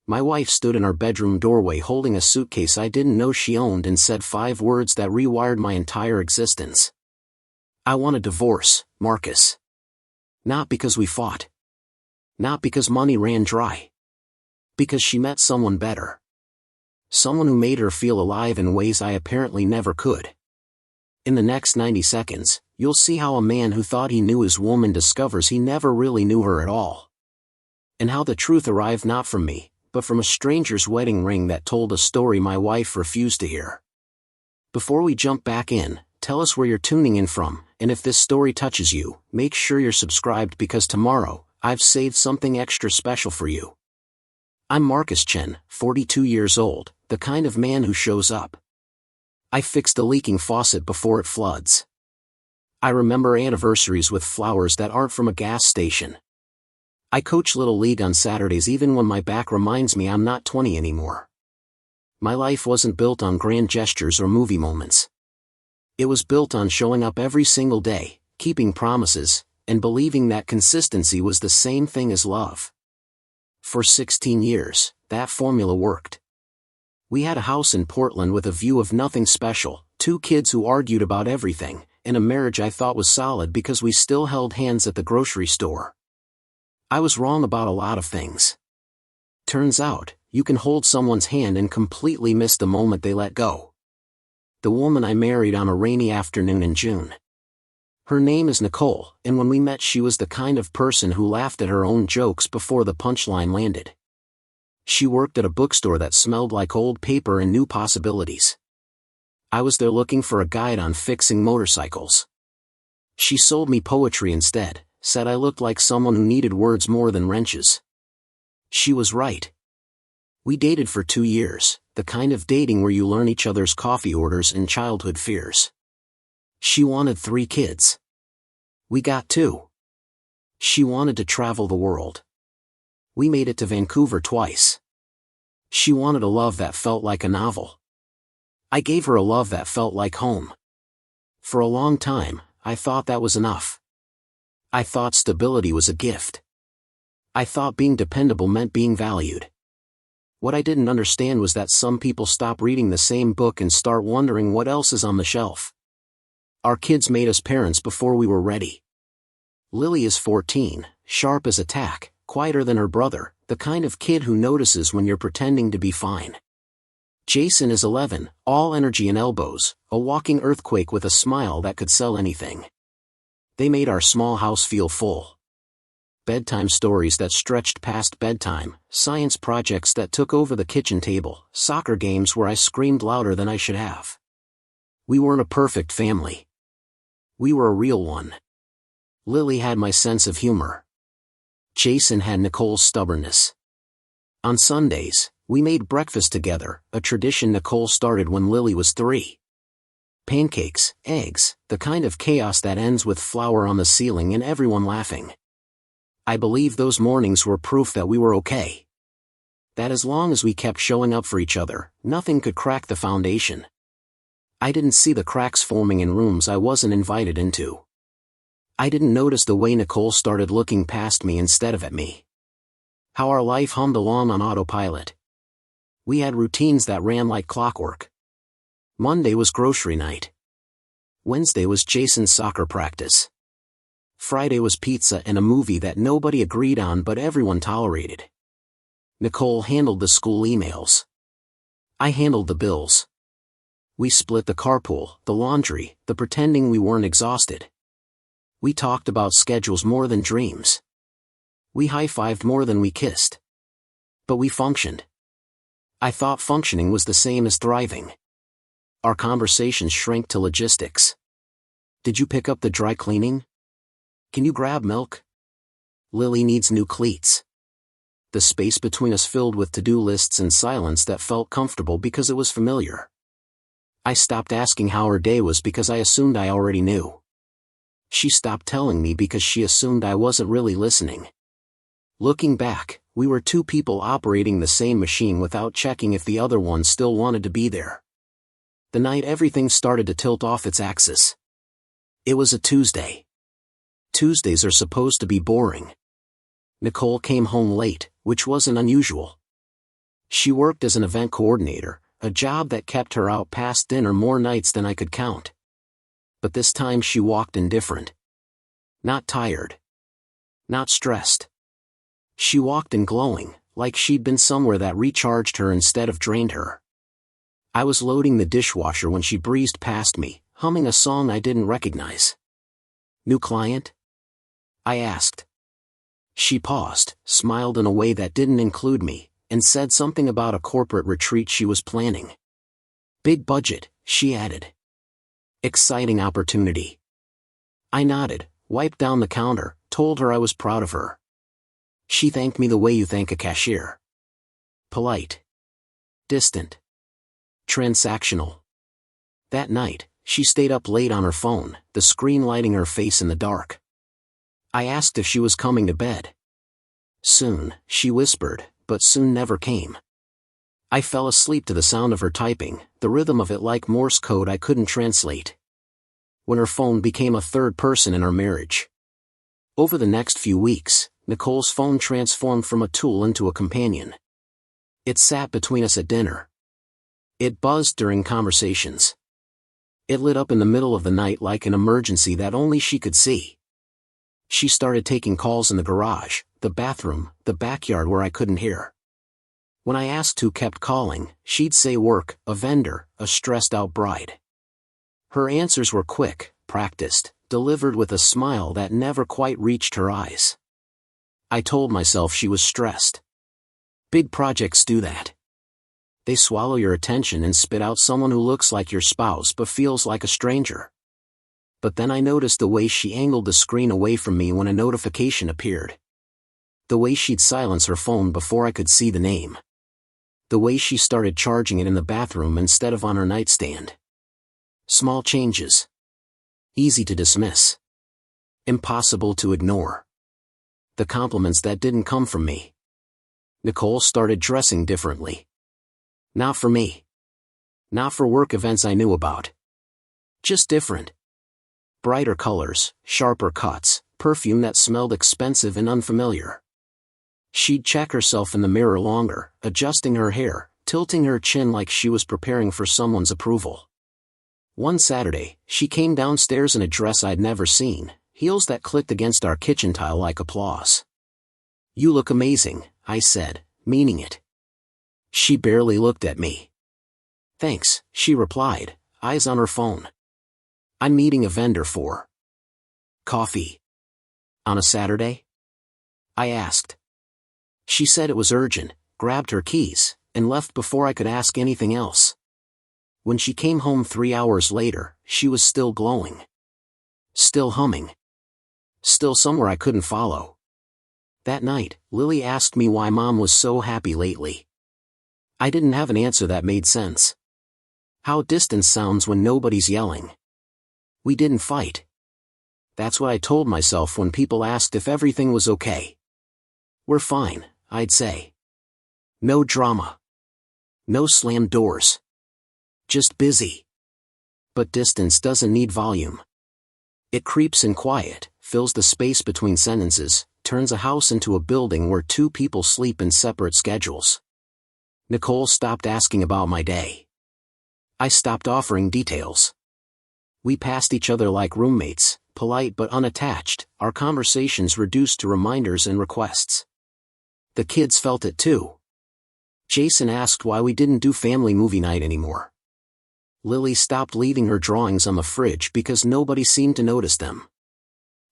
My wife stood in our bedroom doorway holding a suitcase I didn't know she owned and said 5 words that rewired my entire existence. I want a divorce, Marcus. Not because we fought. Not because money ran dry. Because she met someone better. Someone who made her feel alive in ways I apparently never could. In the next 90 seconds, you'll see how a man who thought he knew his woman discovers he never really knew her at all. And how the truth arrived not from me, but from a stranger's wedding ring that told a story my wife refused to hear. Before we jump back in, tell us where you're tuning in from, and if this story touches you, make sure you're subscribed because tomorrow, I've saved something extra special for you. I'm Marcus Chen, 42 years old, the kind of man who shows up. I fixed a leaking faucet before it floods. I remember anniversaries with flowers that aren't from a gas station. I coach Little League on Saturdays even when my back reminds me I'm not 20 anymore. My life wasn't built on grand gestures or movie moments. It was built on showing up every single day, keeping promises, and believing that consistency was the same thing as love. For 16 years, that formula worked. We had a house in Portland with a view of nothing special, 2 kids who argued about everything, and a marriage I thought was solid because we still held hands at the grocery store. I was wrong about a lot of things. Turns out, you can hold someone's hand and completely miss the moment they let go. The woman I married on a rainy afternoon in June. Her name is Nicole, and when we met she was the kind of person who laughed at her own jokes before the punchline landed. She worked at a bookstore that smelled like old paper and new possibilities. I was there looking for a guide on fixing motorcycles. She sold me poetry instead, said I looked like someone who needed words more than wrenches. She was right. We dated for 2 years, the kind of dating where you learn each other's coffee orders and childhood fears. She wanted 3 kids. We got 2. She wanted to travel the world. We made it to Vancouver twice. She wanted a love that felt like a novel. I gave her a love that felt like home. For a long time, I thought that was enough. I thought stability was a gift. I thought being dependable meant being valued. What I didn't understand was that some people stop reading the same book and start wondering what else is on the shelf. Our kids made us parents before we were ready. Lily is 14, sharp as a tack, quieter than her brother, the kind of kid who notices when you're pretending to be fine. Jason is 11, all energy and elbows, a walking earthquake with a smile that could sell anything. They made our small house feel full. Bedtime stories that stretched past bedtime, science projects that took over the kitchen table, soccer games where I screamed louder than I should have. We weren't a perfect family. We were a real one. Lily had my sense of humor. Jason had Nicole's stubbornness. On Sundays, we made breakfast together, a tradition Nicole started when Lily was 3. Pancakes, eggs, the kind of chaos that ends with flour on the ceiling and everyone laughing. I believe those mornings were proof that we were okay. That as long as we kept showing up for each other, nothing could crack the foundation. I didn't see the cracks forming in rooms I wasn't invited into. I didn't notice the way Nicole started looking past me instead of at me. How our life hummed along on autopilot. We had routines that ran like clockwork. Monday was grocery night. Wednesday was Jason's soccer practice. Friday was pizza and a movie that nobody agreed on but everyone tolerated. Nicole handled the school emails. I handled the bills. We split the carpool, the laundry, the pretending we weren't exhausted. We talked about schedules more than dreams. We high-fived more than we kissed. But we functioned. I thought functioning was the same as thriving. Our conversations shrank to logistics. Did you pick up the dry cleaning? Can you grab milk? Lily needs new cleats. The space between us filled with to-do lists and silence that felt comfortable because it was familiar. I stopped asking how her day was because I assumed I already knew. She stopped telling me because she assumed I wasn't really listening. Looking back, we were 2 people operating the same machine without checking if the other one still wanted to be there. The night everything started to tilt off its axis. It was a Tuesday. Tuesdays are supposed to be boring. Nicole came home late, which wasn't unusual. She worked as an event coordinator, a job that kept her out past dinner more nights than I could count. But this time she walked in different. Not tired. Not stressed. She walked in glowing, like she'd been somewhere that recharged her instead of drained her. I was loading the dishwasher when she breezed past me, humming a song I didn't recognize. "New client?" I asked. She paused, smiled in a way that didn't include me, and said something about a corporate retreat she was planning. "Big budget," she added. "Exciting opportunity." I nodded, wiped down the counter, told her I was proud of her. She thanked me the way you thank a cashier. Polite. Distant. Transactional. That night, she stayed up late on her phone, the screen lighting her face in the dark. I asked if she was coming to bed. "Soon," she whispered, but soon never came. I fell asleep to the sound of her typing, the rhythm of it like Morse code I couldn't translate. When her phone became a third person in our marriage. Over the next few weeks, Nicole's phone transformed from a tool into a companion. It sat between us at dinner. It buzzed during conversations. It lit up in the middle of the night like an emergency that only she could see. She started taking calls in the garage, the bathroom, the backyard where I couldn't hear. When I asked who kept calling, she'd say work, a vendor, a stressed-out bride. Her answers were quick, practiced, delivered with a smile that never quite reached her eyes. I told myself she was stressed. Big projects do that. They swallow your attention and spit out someone who looks like your spouse but feels like a stranger. But then I noticed the way she angled the screen away from me when a notification appeared. The way she'd silence her phone before I could see the name. The way she started charging it in the bathroom instead of on her nightstand. Small changes. Easy to dismiss. Impossible to ignore. The compliments that didn't come from me. Nicole started dressing differently. Not for me. Not for work events I knew about. Just different. Brighter colors, sharper cuts, perfume that smelled expensive and unfamiliar. She'd check herself in the mirror longer, adjusting her hair, tilting her chin like she was preparing for someone's approval. One Saturday, she came downstairs in a dress I'd never seen, heels that clicked against our kitchen tile like applause. "You look amazing," I said, meaning it. She barely looked at me. "Thanks," she replied, eyes on her phone. "I'm meeting a vendor for coffee. On a Saturday?" I asked. She said it was urgent, grabbed her keys, and left before I could ask anything else. When she came home 3 hours later, she was still glowing. Still humming. Still somewhere I couldn't follow. That night, Lily asked me why Mom was so happy lately. I didn't have an answer that made sense. How distance sounds when nobody's yelling. We didn't fight. That's what I told myself when people asked if everything was okay. "We're fine," I'd say. No drama. No slammed doors. Just busy. But distance doesn't need volume. It creeps in quiet, fills the space between sentences, turns a house into a building where two people sleep in separate schedules. Nicole stopped asking about my day. I stopped offering details. We passed each other like roommates, polite but unattached, our conversations reduced to reminders and requests. The kids felt it too. Jason asked why we didn't do family movie night anymore. Lily stopped leaving her drawings on the fridge because nobody seemed to notice them.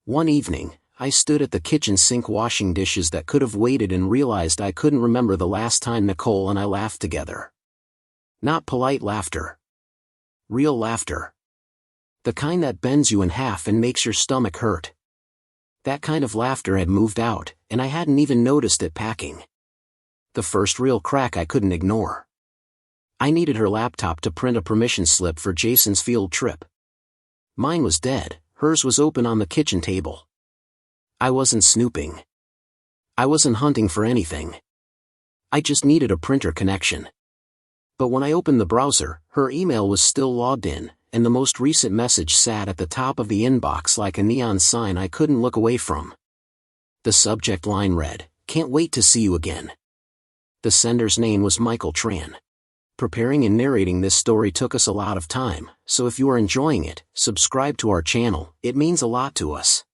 One evening, I stood at the kitchen sink washing dishes that could have waited and realized I couldn't remember the last time Nicole and I laughed together. Not polite laughter. Real laughter. The kind that bends you in half and makes your stomach hurt. That kind of laughter had moved out, and I hadn't even noticed it packing. The first real crack I couldn't ignore. I needed her laptop to print a permission slip for Jason's field trip. Mine was dead, hers was open on the kitchen table. I wasn't snooping. I wasn't hunting for anything. I just needed a printer connection. But when I opened the browser, her email was still logged in, and the most recent message sat at the top of the inbox like a neon sign I couldn't look away from. The subject line read, "Can't wait to see you again." The sender's name was Michael Chen. Preparing and narrating this story took us a lot of time, so if you are enjoying it, subscribe to our channel, it means a lot to us.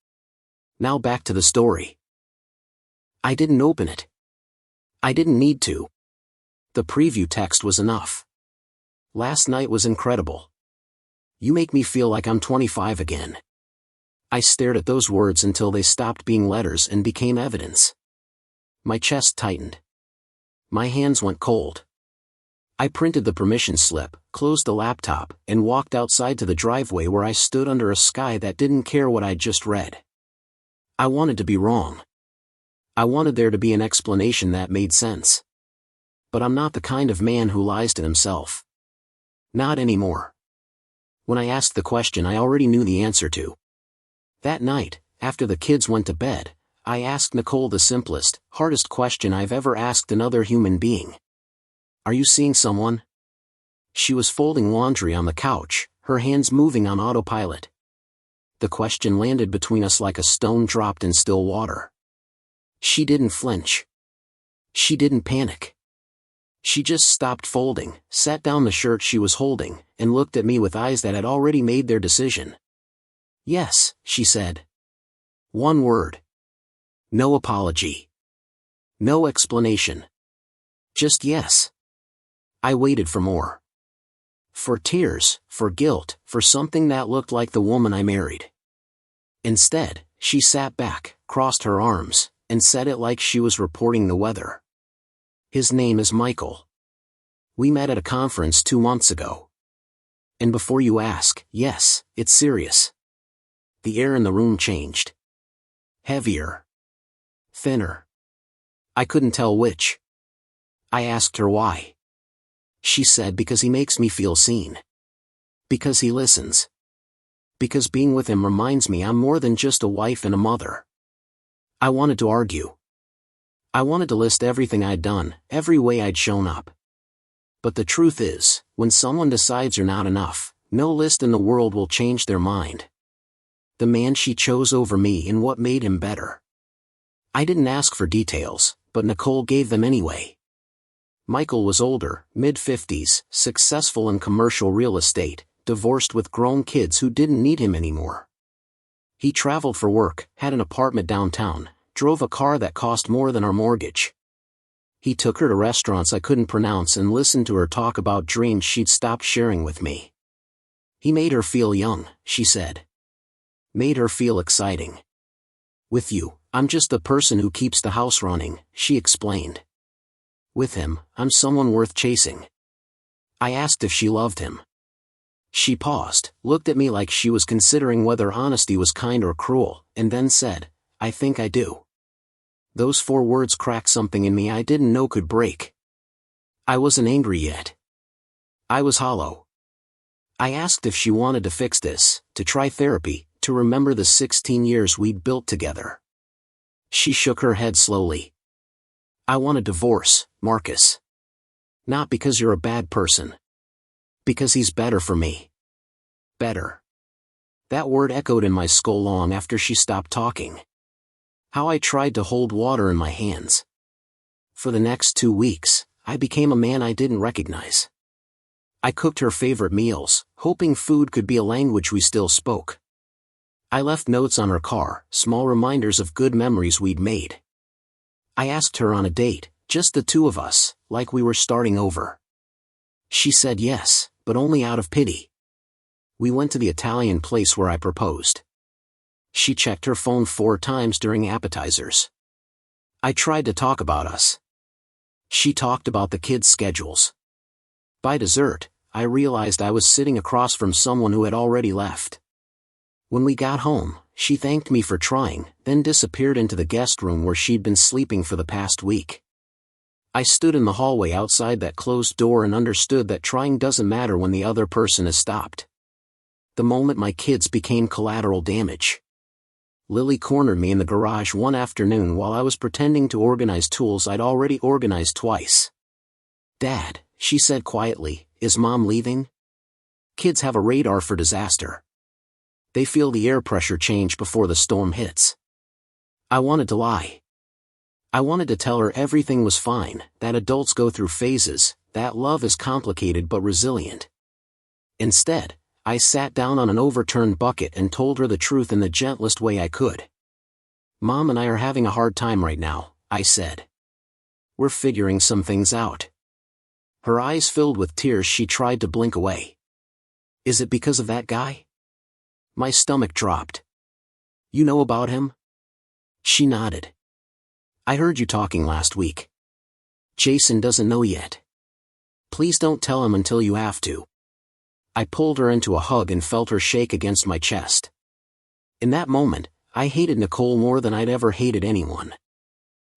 Now back to the story. I didn't open it. I didn't need to. The preview text was enough. Last night was incredible. You make me feel like I'm 25 again. I stared at those words until they stopped being letters and became evidence. My chest tightened. My hands went cold. I printed the permission slip, closed the laptop, and walked outside to the driveway where I stood under a sky that didn't care what I'd just read. I wanted to be wrong. I wanted there to be an explanation that made sense. But I'm not the kind of man who lies to himself. Not anymore. When I asked the question I already knew the answer to. That night, after the kids went to bed, I asked Nicole the simplest, hardest question I've ever asked another human being. Are you seeing someone? She was folding laundry on the couch, her hands moving on autopilot. The question landed between us like a stone dropped in still water. She didn't flinch. She didn't panic. She just stopped folding, sat down the shirt she was holding, and looked at me with eyes that had already made their decision. Yes, she said. One word. No apology. No explanation. Just yes. I waited for more. For tears, for guilt, for something that looked like the woman I married. Instead, she sat back, crossed her arms, and said it like she was reporting the weather. His name is Michael. We met at a conference 2 months ago. And before you ask, yes, it's serious. The air in the room changed. Heavier. Thinner. I couldn't tell which. I asked her why. She said because he makes me feel seen. Because he listens. Because being with him reminds me I'm more than just a wife and a mother. I wanted to argue. I wanted to list everything I'd done, every way I'd shown up. But the truth is, when someone decides you're not enough, no list in the world will change their mind. The man she chose over me and what made him better. I didn't ask for details, but Nicole gave them anyway. Michael was older, mid-50s, successful in commercial real estate, divorced with grown kids who didn't need him anymore. He traveled for work, had an apartment downtown, drove a car that cost more than our mortgage. He took her to restaurants I couldn't pronounce and listened to her talk about dreams she'd stopped sharing with me. He made her feel young, she said. Made her feel exciting. With you, I'm just the person who keeps the house running, she explained. With him, I'm someone worth chasing. I asked if she loved him. She paused, looked at me like she was considering whether honesty was kind or cruel, and then said, I think I do. Those 4 words cracked something in me I didn't know could break. I wasn't angry yet. I was hollow. I asked if she wanted to fix this, to try therapy, to remember the 16 years we'd built together. She shook her head slowly. I want a divorce, Marcus. Not because you're a bad person. Because he's better for me. Better. That word echoed in my skull long after she stopped talking. How I tried to hold water in my hands. For the next 2 weeks, I became a man I didn't recognize. I cooked her favorite meals, hoping food could be a language we still spoke. I left notes on her car, small reminders of good memories we'd made. I asked her on a date, just the 2 of us, like we were starting over. She said yes, but only out of pity. We went to the Italian place where I proposed. She checked her phone 4 times during appetizers. I tried to talk about us. She talked about the kids' schedules. By dessert, I realized I was sitting across from someone who had already left. When we got home, she thanked me for trying, then disappeared into the guest room where she'd been sleeping for the past week. I stood in the hallway outside that closed door and understood that trying doesn't matter when the other person has stopped. The moment my kids became collateral damage. Lily cornered me in the garage one afternoon while I was pretending to organize tools I'd already organized twice. Dad, she said quietly, is Mom leaving? Kids have a radar for disaster. They feel the air pressure change before the storm hits. I wanted to lie. I wanted to tell her everything was fine, that adults go through phases, that love is complicated but resilient. Instead, I sat down on an overturned bucket and told her the truth in the gentlest way I could. "Mom and I are having a hard time right now," I said. "We're figuring some things out." Her eyes filled with tears. She tried to blink away. "Is it because of that guy?" My stomach dropped. "You know about him?" She nodded. "I heard you talking last week. Jason doesn't know yet. Please don't tell him until you have to." I pulled her into a hug and felt her shake against my chest. In that moment, I hated Nicole more than I'd ever hated anyone.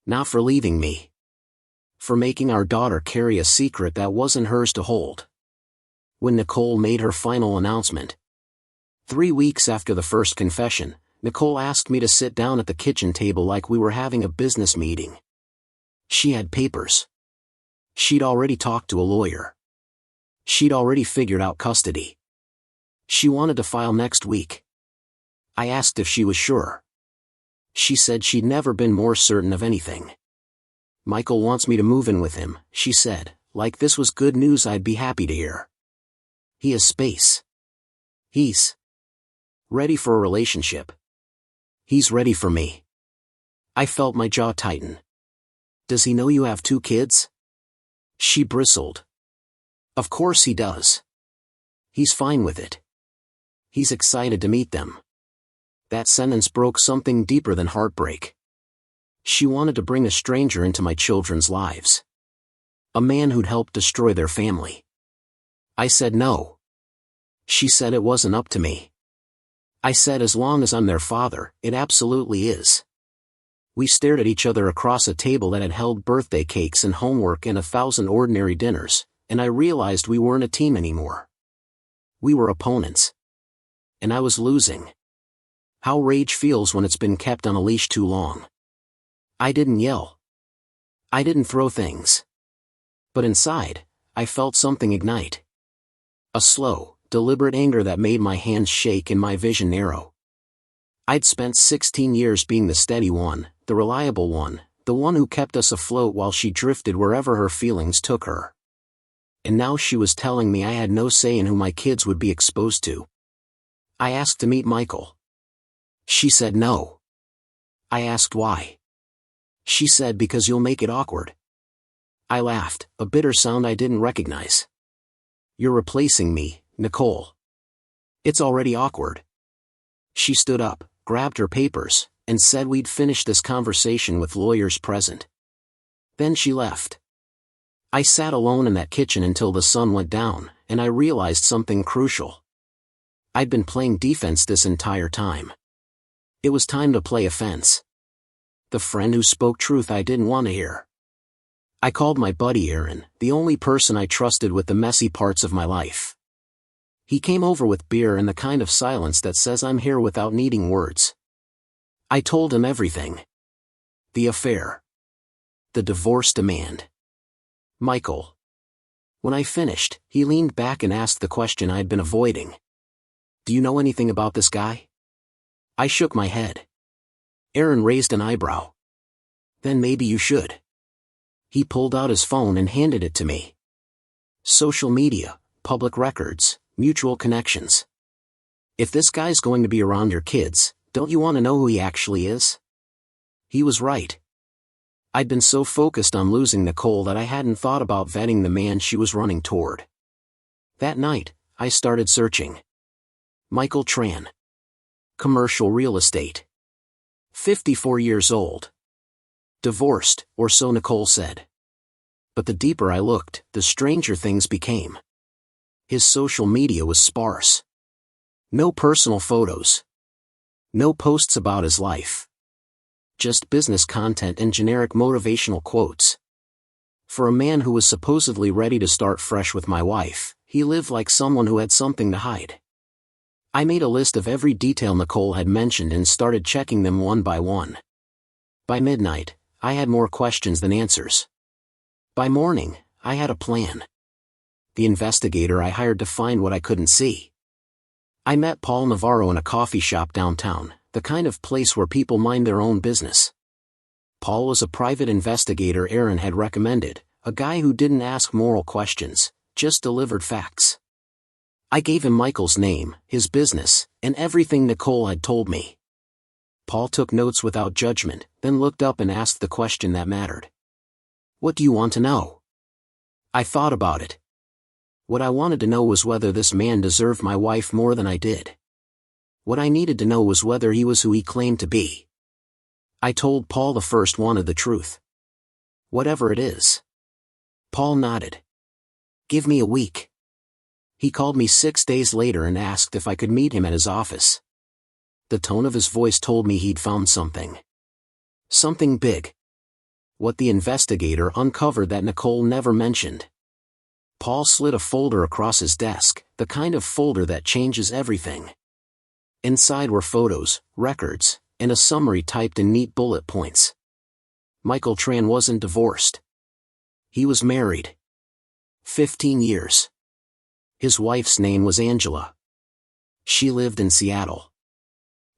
Not for leaving me. For making our daughter carry a secret that wasn't hers to hold. When Nicole made her final announcement, 3 weeks after the first confession, Nicole asked me to sit down at the kitchen table like we were having a business meeting. She had papers. She'd already talked to a lawyer. She'd already figured out custody. She wanted to file next week. I asked if she was sure. She said she'd never been more certain of anything. "Michael wants me to move in with him," she said, like this was good news I'd be happy to hear. "He has space. He's ready for a relationship. He's ready for me." I felt my jaw tighten. "Does he know you have 2 kids?" She bristled. "Of course he does. He's fine with it. He's excited to meet them." That sentence broke something deeper than heartbreak. She wanted to bring a stranger into my children's lives. A man who'd helped destroy their family. I said no. She said it wasn't up to me. I said as long as I'm their father, it absolutely is. We stared at each other across a table that had held birthday cakes and homework and 1,000 ordinary dinners, and I realized we weren't a team anymore. We were opponents. And I was losing. How rage feels when it's been kept on a leash too long. I didn't yell. I didn't throw things. But inside, I felt something ignite. A slow, deliberate anger that made my hands shake and my vision narrow. I'd spent 16 years being the steady one, the reliable one, the one who kept us afloat while she drifted wherever her feelings took her. And now she was telling me I had no say in who my kids would be exposed to. I asked to meet Michael. She said no. I asked why. She said because you'll make it awkward. I laughed, a bitter sound I didn't recognize. You're replacing me, Nicole. It's already awkward. She stood up, grabbed her papers, and said we'd finish this conversation with lawyers present. Then she left. I sat alone in that kitchen until the sun went down, and I realized something crucial. I'd been playing defense this entire time. It was time to play offense. The friend who spoke truth I didn't want to hear. I called my buddy Aaron, the only person I trusted with the messy parts of my life. He came over with beer and the kind of silence that says I'm here without needing words. I told him everything. The affair. The divorce demand. Michael. When I finished, he leaned back and asked the question I'd been avoiding. Do you know anything about this guy? I shook my head. Aaron raised an eyebrow. Then maybe you should. He pulled out his phone and handed it to me. Social media, public records, mutual connections. If this guy's going to be around your kids, don't you want to know who he actually is? He was right. I'd been so focused on losing Nicole that I hadn't thought about vetting the man she was running toward. That night, I started searching. Michael Chen. Commercial real estate. 54 years old. Divorced, or so Nicole said. But the deeper I looked, the stranger things became. His social media was sparse. No personal photos. No posts about his life. Just business content and generic motivational quotes. For a man who was supposedly ready to start fresh with my wife, he lived like someone who had something to hide. I made a list of every detail Nicole had mentioned and started checking them one by one. By midnight, I had more questions than answers. By morning, I had a plan. The investigator I hired to find what I couldn't see. I met Paul Navarro in a coffee shop downtown, the kind of place where people mind their own business. Paul was a private investigator Aaron had recommended, a guy who didn't ask moral questions, just delivered facts. I gave him Michael's name, his business, and everything Nicole had told me. Paul took notes without judgment, then looked up and asked the question that mattered. "What do you want to know?" I thought about it. What I wanted to know was whether this man deserved my wife more than I did. What I needed to know was whether he was who he claimed to be. I told Paul the first wanted the truth. "Whatever it is." Paul nodded. "Give me a week." He called me 6 days later and asked if I could meet him at his office. The tone of his voice told me he'd found something. Something big. What the investigator uncovered that Nicole never mentioned. Paul slid a folder across his desk, the kind of folder that changes everything. Inside were photos, records, and a summary typed in neat bullet points. Michael Chen wasn't divorced. He was married. 15 years. His wife's name was Angela. She lived in Seattle.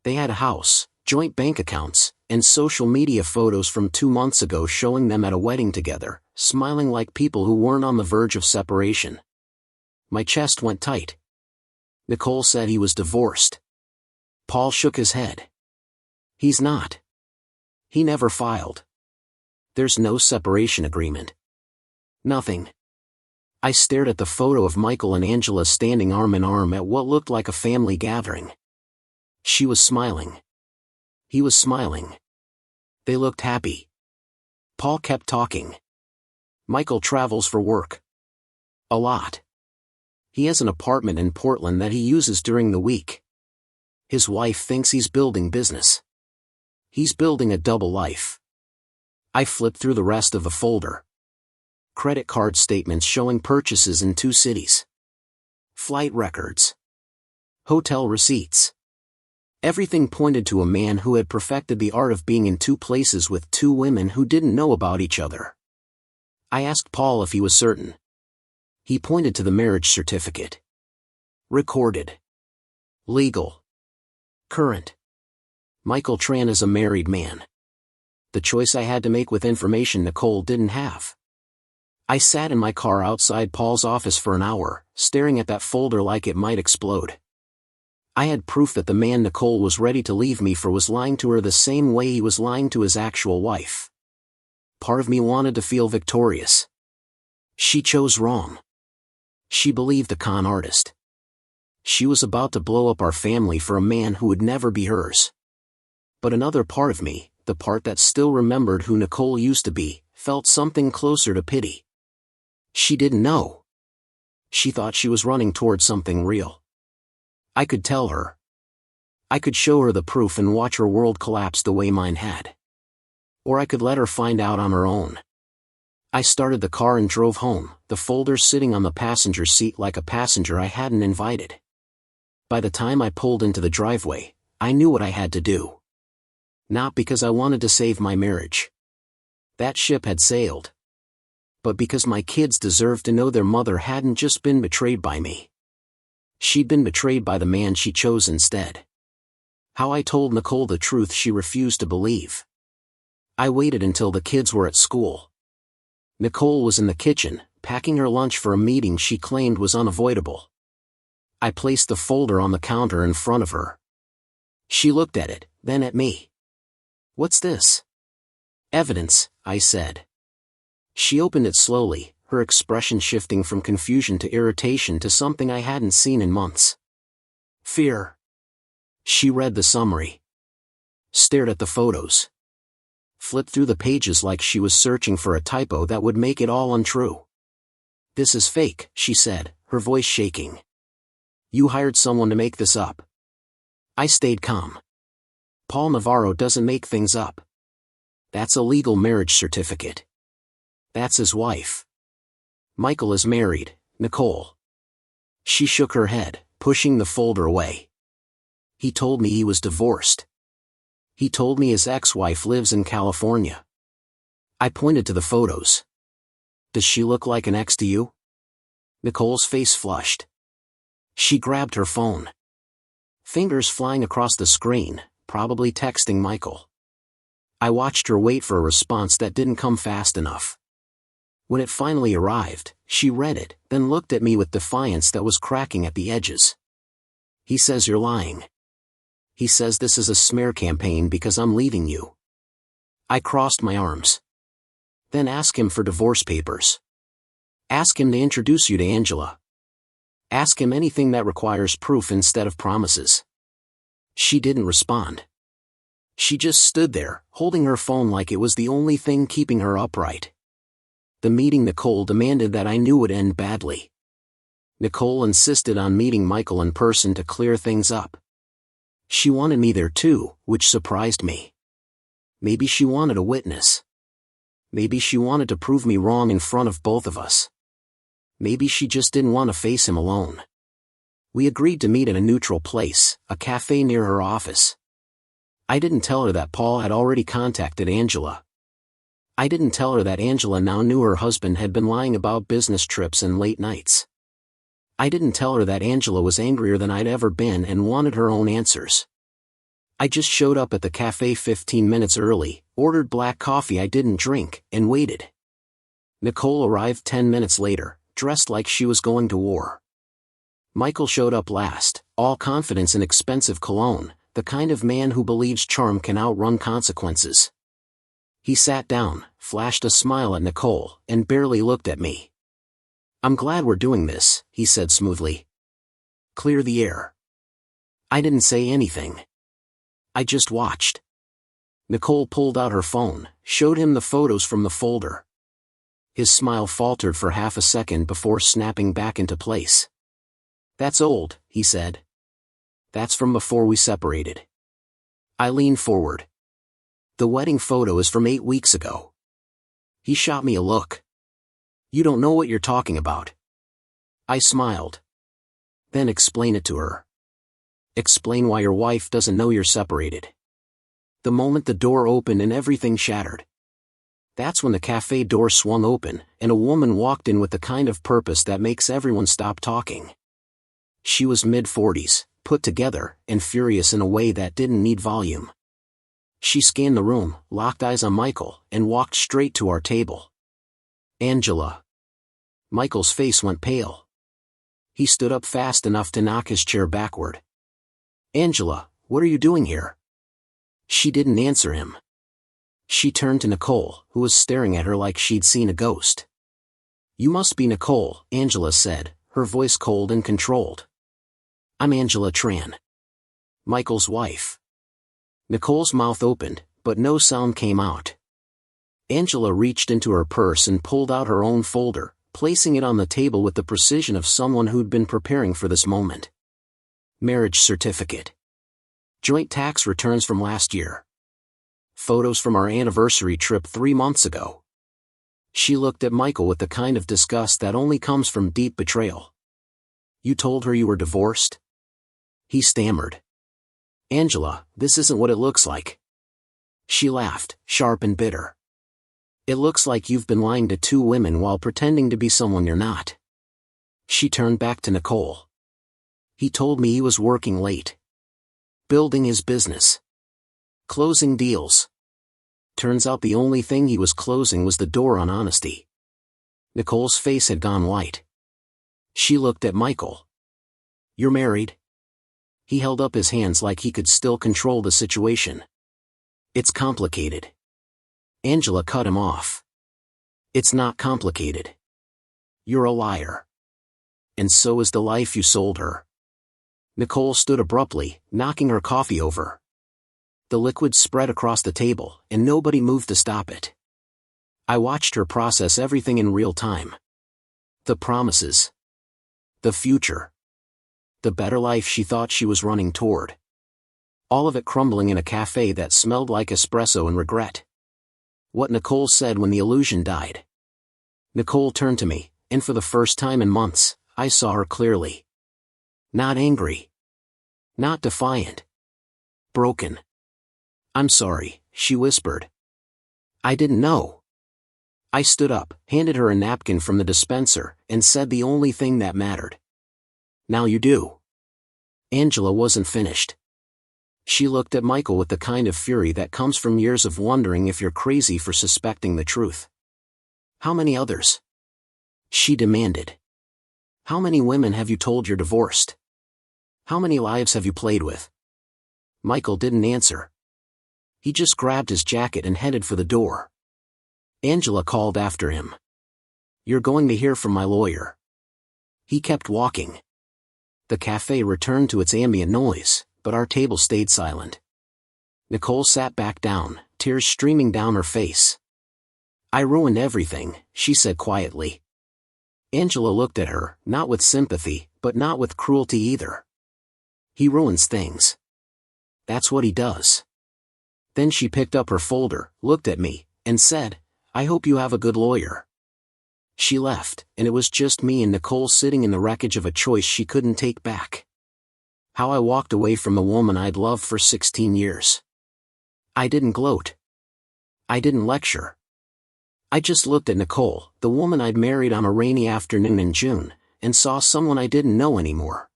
They had a house, joint bank accounts, and social media photos from 2 months ago showing them at a wedding together, smiling like people who weren't on the verge of separation. My chest went tight. Nicole said he was divorced. Paul shook his head. He's not. He never filed. There's no separation agreement. Nothing. I stared at the photo of Michael and Angela standing arm in arm at what looked like a family gathering. She was smiling. He was smiling. They looked happy. Paul kept talking. Michael travels for work. A lot. He has an apartment in Portland that he uses during the week. His wife thinks he's building business. He's building a double life. I flipped through the rest of the folder. Credit card statements showing purchases in 2 cities. Flight records. Hotel receipts. Everything pointed to a man who had perfected the art of being in 2 places with 2 women who didn't know about each other. I asked Paul if he was certain. He pointed to the marriage certificate. Recorded. Legal. Current. Michael Chen is a married man. The choice I had to make with information Nicole didn't have. I sat in my car outside Paul's office for an hour, staring at that folder like it might explode. I had proof that the man Nicole was ready to leave me for was lying to her the same way he was lying to his actual wife. Part of me wanted to feel victorious. She chose wrong. She believed the con artist. She was about to blow up our family for a man who would never be hers. But another part of me, the part that still remembered who Nicole used to be, felt something closer to pity. She didn't know. She thought she was running toward something real. I could tell her. I could show her the proof and watch her world collapse the way mine had. Or I could let her find out on her own. I started the car and drove home, the folder sitting on the passenger seat like a passenger I hadn't invited. By the time I pulled into the driveway, I knew what I had to do. Not because I wanted to save my marriage. That ship had sailed. But because my kids deserved to know their mother hadn't just been betrayed by me. She'd been betrayed by the man she chose instead. How I told Nicole the truth she refused to believe. I waited until the kids were at school. Nicole was in the kitchen, packing her lunch for a meeting she claimed was unavoidable. I placed the folder on the counter in front of her. She looked at it, then at me. "What's this?" "Evidence," I said. She opened it slowly, her expression shifting from confusion to irritation to something I hadn't seen in months. Fear. She read the summary. Stared at the photos. Flipped through the pages like she was searching for a typo that would make it all untrue. "This is fake," she said, her voice shaking. "You hired someone to make this up." I stayed calm. Paul Navarro doesn't make things up. That's a legal marriage certificate. That's his wife. Michael is married, Nicole. She shook her head, pushing the folder away. He told me he was divorced. He told me his ex-wife lives in California. I pointed to the photos. "Does she look like an ex to you?" Nicole's face flushed. She grabbed her phone. Fingers flying across the screen, probably texting Michael. I watched her wait for a response that didn't come fast enough. When it finally arrived, she read it, then looked at me with defiance that was cracking at the edges. He says you're lying. He says this is a smear campaign because I'm leaving you. I crossed my arms. Then ask him for divorce papers. Ask him to introduce you to Angela. Ask him anything that requires proof instead of promises. She didn't respond. She just stood there, holding her phone like it was the only thing keeping her upright. The meeting Nicole demanded that I knew would end badly. Nicole insisted on meeting Michael in person to clear things up. She wanted me there too, which surprised me. Maybe she wanted a witness. Maybe she wanted to prove me wrong in front of both of us. Maybe she just didn't want to face him alone. We agreed to meet in a neutral place, a cafe near her office. I didn't tell her that Paul had already contacted Angela. I didn't tell her that Angela now knew her husband had been lying about business trips and late nights. I didn't tell her that Angela was angrier than I'd ever been and wanted her own answers. I just showed up at the cafe 15 minutes early, ordered black coffee I didn't drink, and waited. Nicole arrived 10 minutes later, dressed like she was going to war. Michael showed up last, all confidence and expensive cologne, the kind of man who believes charm can outrun consequences. He sat down, flashed a smile at Nicole, and barely looked at me. I'm glad we're doing this, he said smoothly. Clear the air. I didn't say anything. I just watched. Nicole pulled out her phone, showed him the photos from the folder. His smile faltered for half a second before snapping back into place. That's old, he said. That's from before we separated. I leaned forward. The wedding photo is from 8 weeks ago. He shot me a look. You don't know what you're talking about. I smiled. Then explain it to her. Explain why your wife doesn't know you're separated. The moment the door opened and everything shattered. That's when the cafe door swung open, and a woman walked in with the kind of purpose that makes everyone stop talking. She was mid-40s, put together, and furious in a way that didn't need volume. She scanned the room, locked eyes on Michael, and walked straight to our table. Angela. Michael's face went pale. He stood up fast enough to knock his chair backward. Angela, what are you doing here? She didn't answer him. She turned to Nicole, who was staring at her like she'd seen a ghost. You must be Nicole, Angela said, her voice cold and controlled. I'm Angela Tran. Michael's wife. Nicole's mouth opened, but no sound came out. Angela reached into her purse and pulled out her own folder, placing it on the table with the precision of someone who'd been preparing for this moment. Marriage certificate. Joint tax returns from last year. Photos from our anniversary trip 3 months ago. She looked at Michael with the kind of disgust that only comes from deep betrayal. You told her you were divorced? He stammered. Angela, this isn't what it looks like. She laughed, sharp and bitter. It looks like you've been lying to 2 women while pretending to be someone you're not. She turned back to Nicole. He told me he was working late. Building his business. Closing deals. Turns out the only thing he was closing was the door on honesty. Nicole's face had gone white. She looked at Michael. You're married? He held up his hands like he could still control the situation. It's complicated. Angela cut him off. It's not complicated. You're a liar. And so is the life you sold her. Nicole stood abruptly, knocking her coffee over. The liquid spread across the table, and nobody moved to stop it. I watched her process everything in real time. The promises. The future. The better life she thought she was running toward. All of it crumbling in a cafe that smelled like espresso and regret. What Nicole said when the illusion died. Nicole turned to me, and for the first time in months, I saw her clearly. Not angry. Not defiant. Broken. I'm sorry, she whispered. I didn't know. I stood up, handed her a napkin from the dispenser, and said the only thing that mattered. Now you do. Angela wasn't finished. She looked at Michael with the kind of fury that comes from years of wondering if you're crazy for suspecting the truth. How many others? She demanded. How many women have you told you're divorced? How many lives have you played with? Michael didn't answer. He just grabbed his jacket and headed for the door. Angela called after him. You're going to hear from my lawyer. He kept walking. The cafe returned to its ambient noise, but our table stayed silent. Nicole sat back down, tears streaming down her face. I ruined everything, she said quietly. Angela looked at her, not with sympathy, but not with cruelty either. He ruins things. That's what he does. Then she picked up her folder, looked at me, and said, I hope you have a good lawyer. She left, and it was just me and Nicole sitting in the wreckage of a choice she couldn't take back. How I walked away from the woman I'd loved for 16 years. I didn't gloat. I didn't lecture. I just looked at Nicole, the woman I'd married on a rainy afternoon in June, and saw someone I didn't know anymore.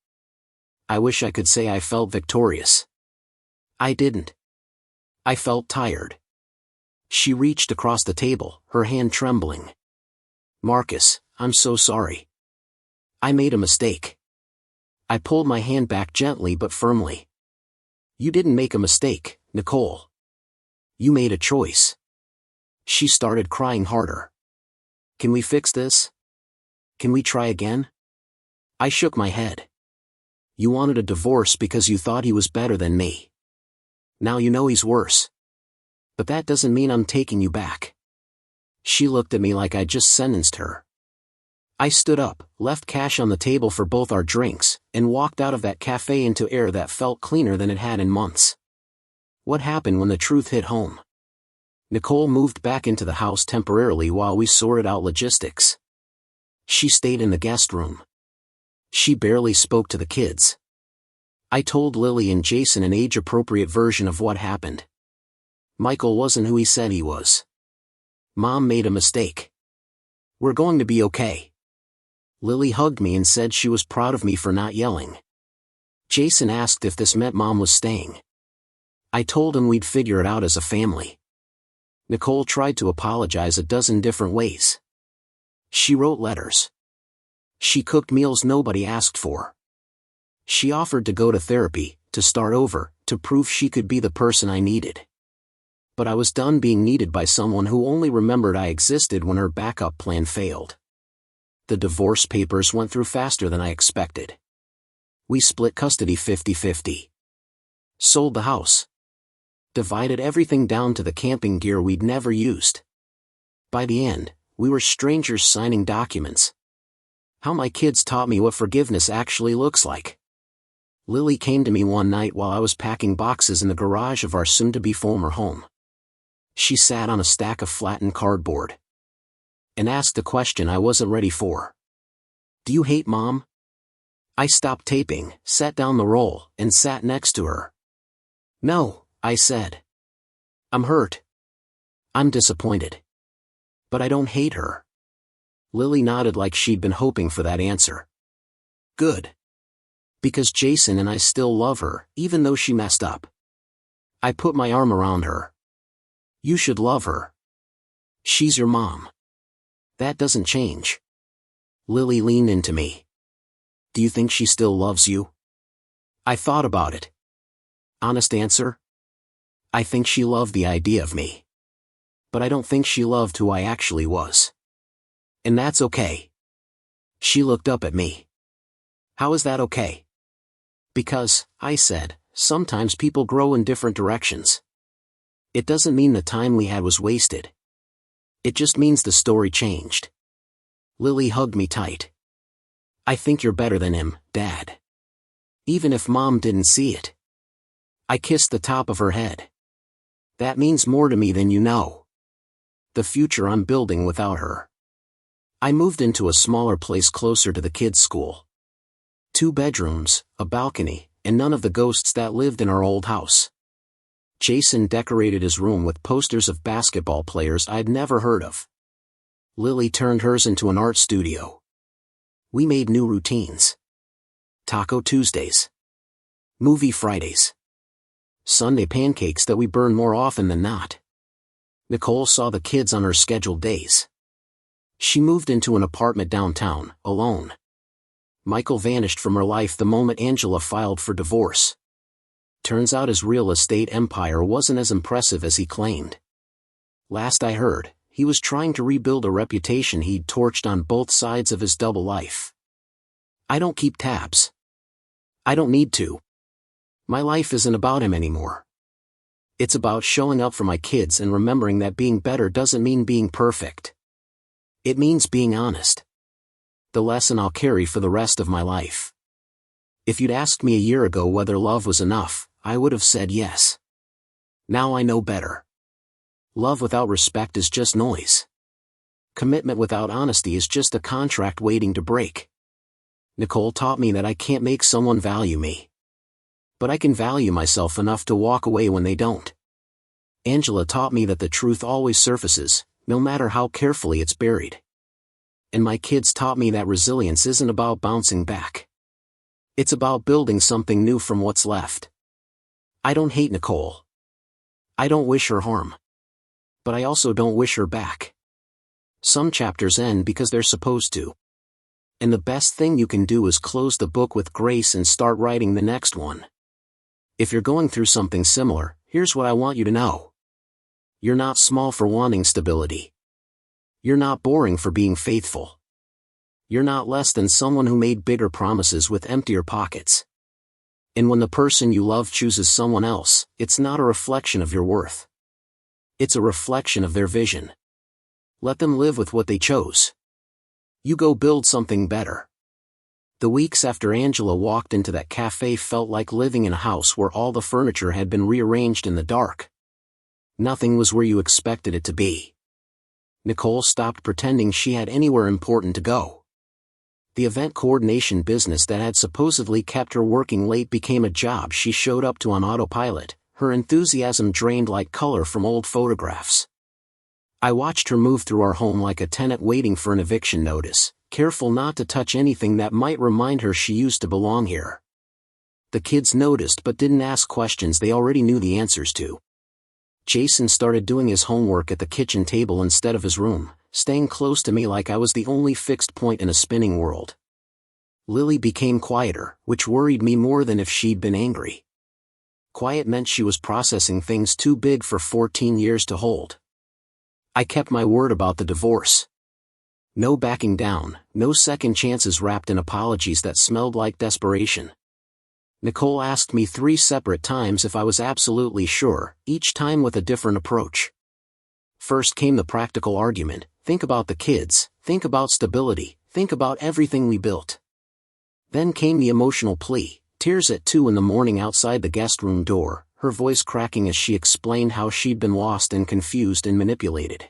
I wish I could say I felt victorious. I didn't. I felt tired. She reached across the table, her hand trembling. Marcus, I'm so sorry. I made a mistake. I pulled my hand back gently but firmly. You didn't make a mistake, Nicole. You made a choice. She started crying harder. Can we fix this? Can we try again? I shook my head. You wanted a divorce because you thought he was better than me. Now you know he's worse. But that doesn't mean I'm taking you back. She looked at me like I'd just sentenced her. I stood up, left cash on the table for both our drinks, and walked out of that cafe into air that felt cleaner than it had in months. What happened when the truth hit home? Nicole moved back into the house temporarily while we sorted out logistics. She stayed in the guest room. She barely spoke to the kids. I told Lily and Jason an age-appropriate version of what happened. Michael wasn't who he said he was. Mom made a mistake. We're going to be okay. Lily hugged me and said she was proud of me for not yelling. Jason asked if this meant Mom was staying. I told him we'd figure it out as a family. Nicole tried to apologize a dozen different ways. She wrote letters. She cooked meals nobody asked for. She offered to go to therapy, to start over, to prove she could be the person I needed. But I was done being needed by someone who only remembered I existed when her backup plan failed. The divorce papers went through faster than I expected. We split custody 50-50. Sold the house. Divided everything down to the camping gear we'd never used. By the end, we were strangers signing documents. How my kids taught me what forgiveness actually looks like. Lily came to me one night while I was packing boxes in the garage of our soon-to-be former home. She sat on a stack of flattened cardboard. And asked a question I wasn't ready for. Do you hate Mom? I stopped taping, set down the roll, and sat next to her. No, I said. I'm hurt. I'm disappointed. But I don't hate her. Lily nodded like she'd been hoping for that answer. Good. Because Jason and I still love her, even though she messed up. I put my arm around her. You should love her. She's your mom. That doesn't change. Lily leaned into me. Do you think she still loves you? I thought about it. Honest answer? I think she loved the idea of me. But I don't think she loved who I actually was. And that's okay. She looked up at me. How is that okay? Because, I said, sometimes people grow in different directions. It doesn't mean the time we had was wasted. It just means the story changed. Lily hugged me tight. I think you're better than him, Dad. Even if Mom didn't see it. I kissed the top of her head. That means more to me than you know. The future I'm building without her. I moved into a smaller place closer to the kids' school. 2 bedrooms, a balcony, and none of the ghosts that lived in our old house. Jason decorated his room with posters of basketball players I'd never heard of. Lily turned hers into an art studio. We made new routines. Taco Tuesdays. Movie Fridays. Sunday pancakes that we burn more often than not. Nicole saw the kids on her scheduled days. She moved into an apartment downtown, alone. Michael vanished from her life the moment Angela filed for divorce. Turns out his real estate empire wasn't as impressive as he claimed. Last I heard, he was trying to rebuild a reputation he'd torched on both sides of his double life. I don't keep tabs. I don't need to. My life isn't about him anymore. It's about showing up for my kids and remembering that being better doesn't mean being perfect. It means being honest. The lesson I'll carry for the rest of my life. If you'd asked me a year ago whether love was enough, I would have said yes. Now I know better. Love without respect is just noise. Commitment without honesty is just a contract waiting to break. Nicole taught me that I can't make someone value me. But I can value myself enough to walk away when they don't. Angela taught me that the truth always surfaces, no matter how carefully it's buried. And my kids taught me that resilience isn't about bouncing back. It's about building something new from what's left. I don't hate Nicole. I don't wish her harm. But I also don't wish her back. Some chapters end because they're supposed to. And the best thing you can do is close the book with grace and start writing the next one. If you're going through something similar, here's what I want you to know. You're not small for wanting stability. You're not boring for being faithful. You're not less than someone who made bigger promises with emptier pockets. And when the person you love chooses someone else, it's not a reflection of your worth. It's a reflection of their vision. Let them live with what they chose. You go build something better. The weeks after Angela walked into that cafe felt like living in a house where all the furniture had been rearranged in the dark. Nothing was where you expected it to be. Nicole stopped pretending she had anywhere important to go. The event coordination business that had supposedly kept her working late became a job she showed up to on autopilot, her enthusiasm drained like color from old photographs. I watched her move through our home like a tenant waiting for an eviction notice, careful not to touch anything that might remind her she used to belong here. The kids noticed but didn't ask questions they already knew the answers to. Jason started doing his homework at the kitchen table instead of his room, staying close to me like I was the only fixed point in a spinning world. Lily became quieter, which worried me more than if she'd been angry. Quiet meant she was processing things too big for 14 years to hold. I kept my word about the divorce. No backing down, no second chances wrapped in apologies that smelled like desperation. Nicole asked me 3 separate times if I was absolutely sure, each time with a different approach. First came the practical argument, think about the kids, think about stability, think about everything we built. Then came the emotional plea, tears at 2 in the morning outside the guest room door, her voice cracking as she explained how she'd been lost and confused and manipulated.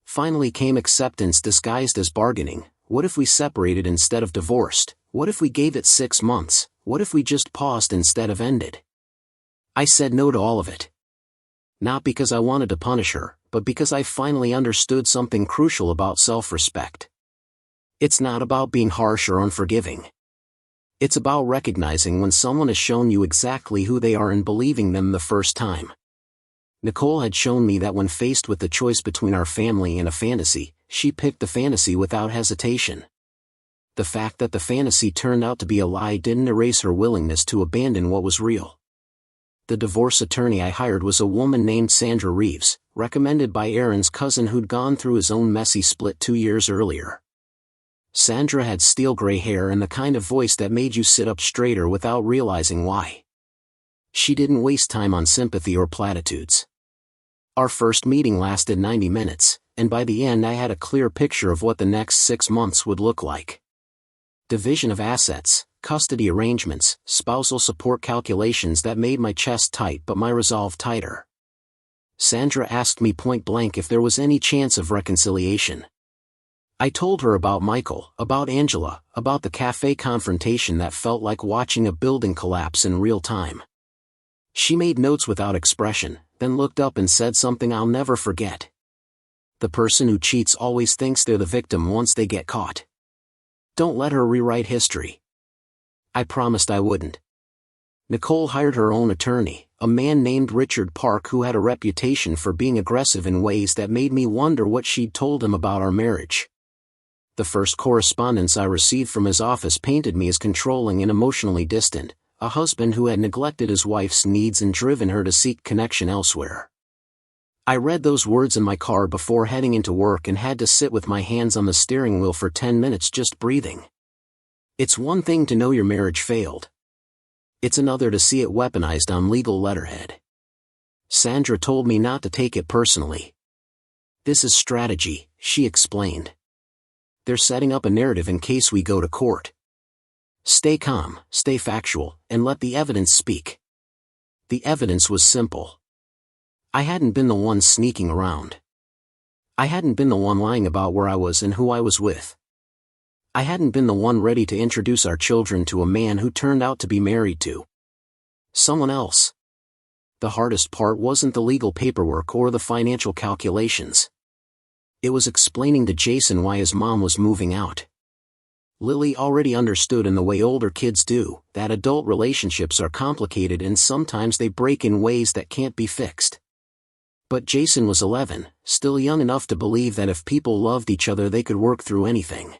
Finally came acceptance disguised as bargaining. What if we separated instead of divorced? What if we gave it 6 months? What if we just paused instead of ended? I said no to all of it. Not because I wanted to punish her, but because I finally understood something crucial about self-respect. It's not about being harsh or unforgiving. It's about recognizing when someone has shown you exactly who they are and believing them the first time. Nicole had shown me that when faced with the choice between our family and a fantasy, she picked the fantasy without hesitation. The fact that the fantasy turned out to be a lie didn't erase her willingness to abandon what was real. The divorce attorney I hired was a woman named Sandra Reeves, recommended by Aaron's cousin who'd gone through his own messy split 2 years earlier. Sandra had steel gray hair and the kind of voice that made you sit up straighter without realizing why. She didn't waste time on sympathy or platitudes. Our first meeting lasted 90 minutes, and by the end I had a clear picture of what the next 6 months would look like. Division of assets, custody arrangements, spousal support calculations that made my chest tight but my resolve tighter. Sandra asked me point blank if there was any chance of reconciliation. I told her about Michael, about Angela, about the cafe confrontation that felt like watching a building collapse in real time. She made notes without expression, then looked up and said something I'll never forget. The person who cheats always thinks they're the victim once they get caught. Don't let her rewrite history. I promised I wouldn't. Nicole hired her own attorney, a man named Richard Park who had a reputation for being aggressive in ways that made me wonder what she'd told him about our marriage. The first correspondence I received from his office painted me as controlling and emotionally distant, a husband who had neglected his wife's needs and driven her to seek connection elsewhere. I read those words in my car before heading into work and had to sit with my hands on the steering wheel for 10 minutes just breathing. It's one thing to know your marriage failed. It's another to see it weaponized on legal letterhead. Sandra told me not to take it personally. This is strategy, she explained. They're setting up a narrative in case we go to court. Stay calm, stay factual, and let the evidence speak. The evidence was simple. I hadn't been the one sneaking around. I hadn't been the one lying about where I was and who I was with. I hadn't been the one ready to introduce our children to a man who turned out to be married to someone else. The hardest part wasn't the legal paperwork or the financial calculations. It was explaining to Jason why his mom was moving out. Lily already understood in the way older kids do, that adult relationships are complicated and sometimes they break in ways that can't be fixed. But Jason was 11, still young enough to believe that if people loved each other they could work through anything.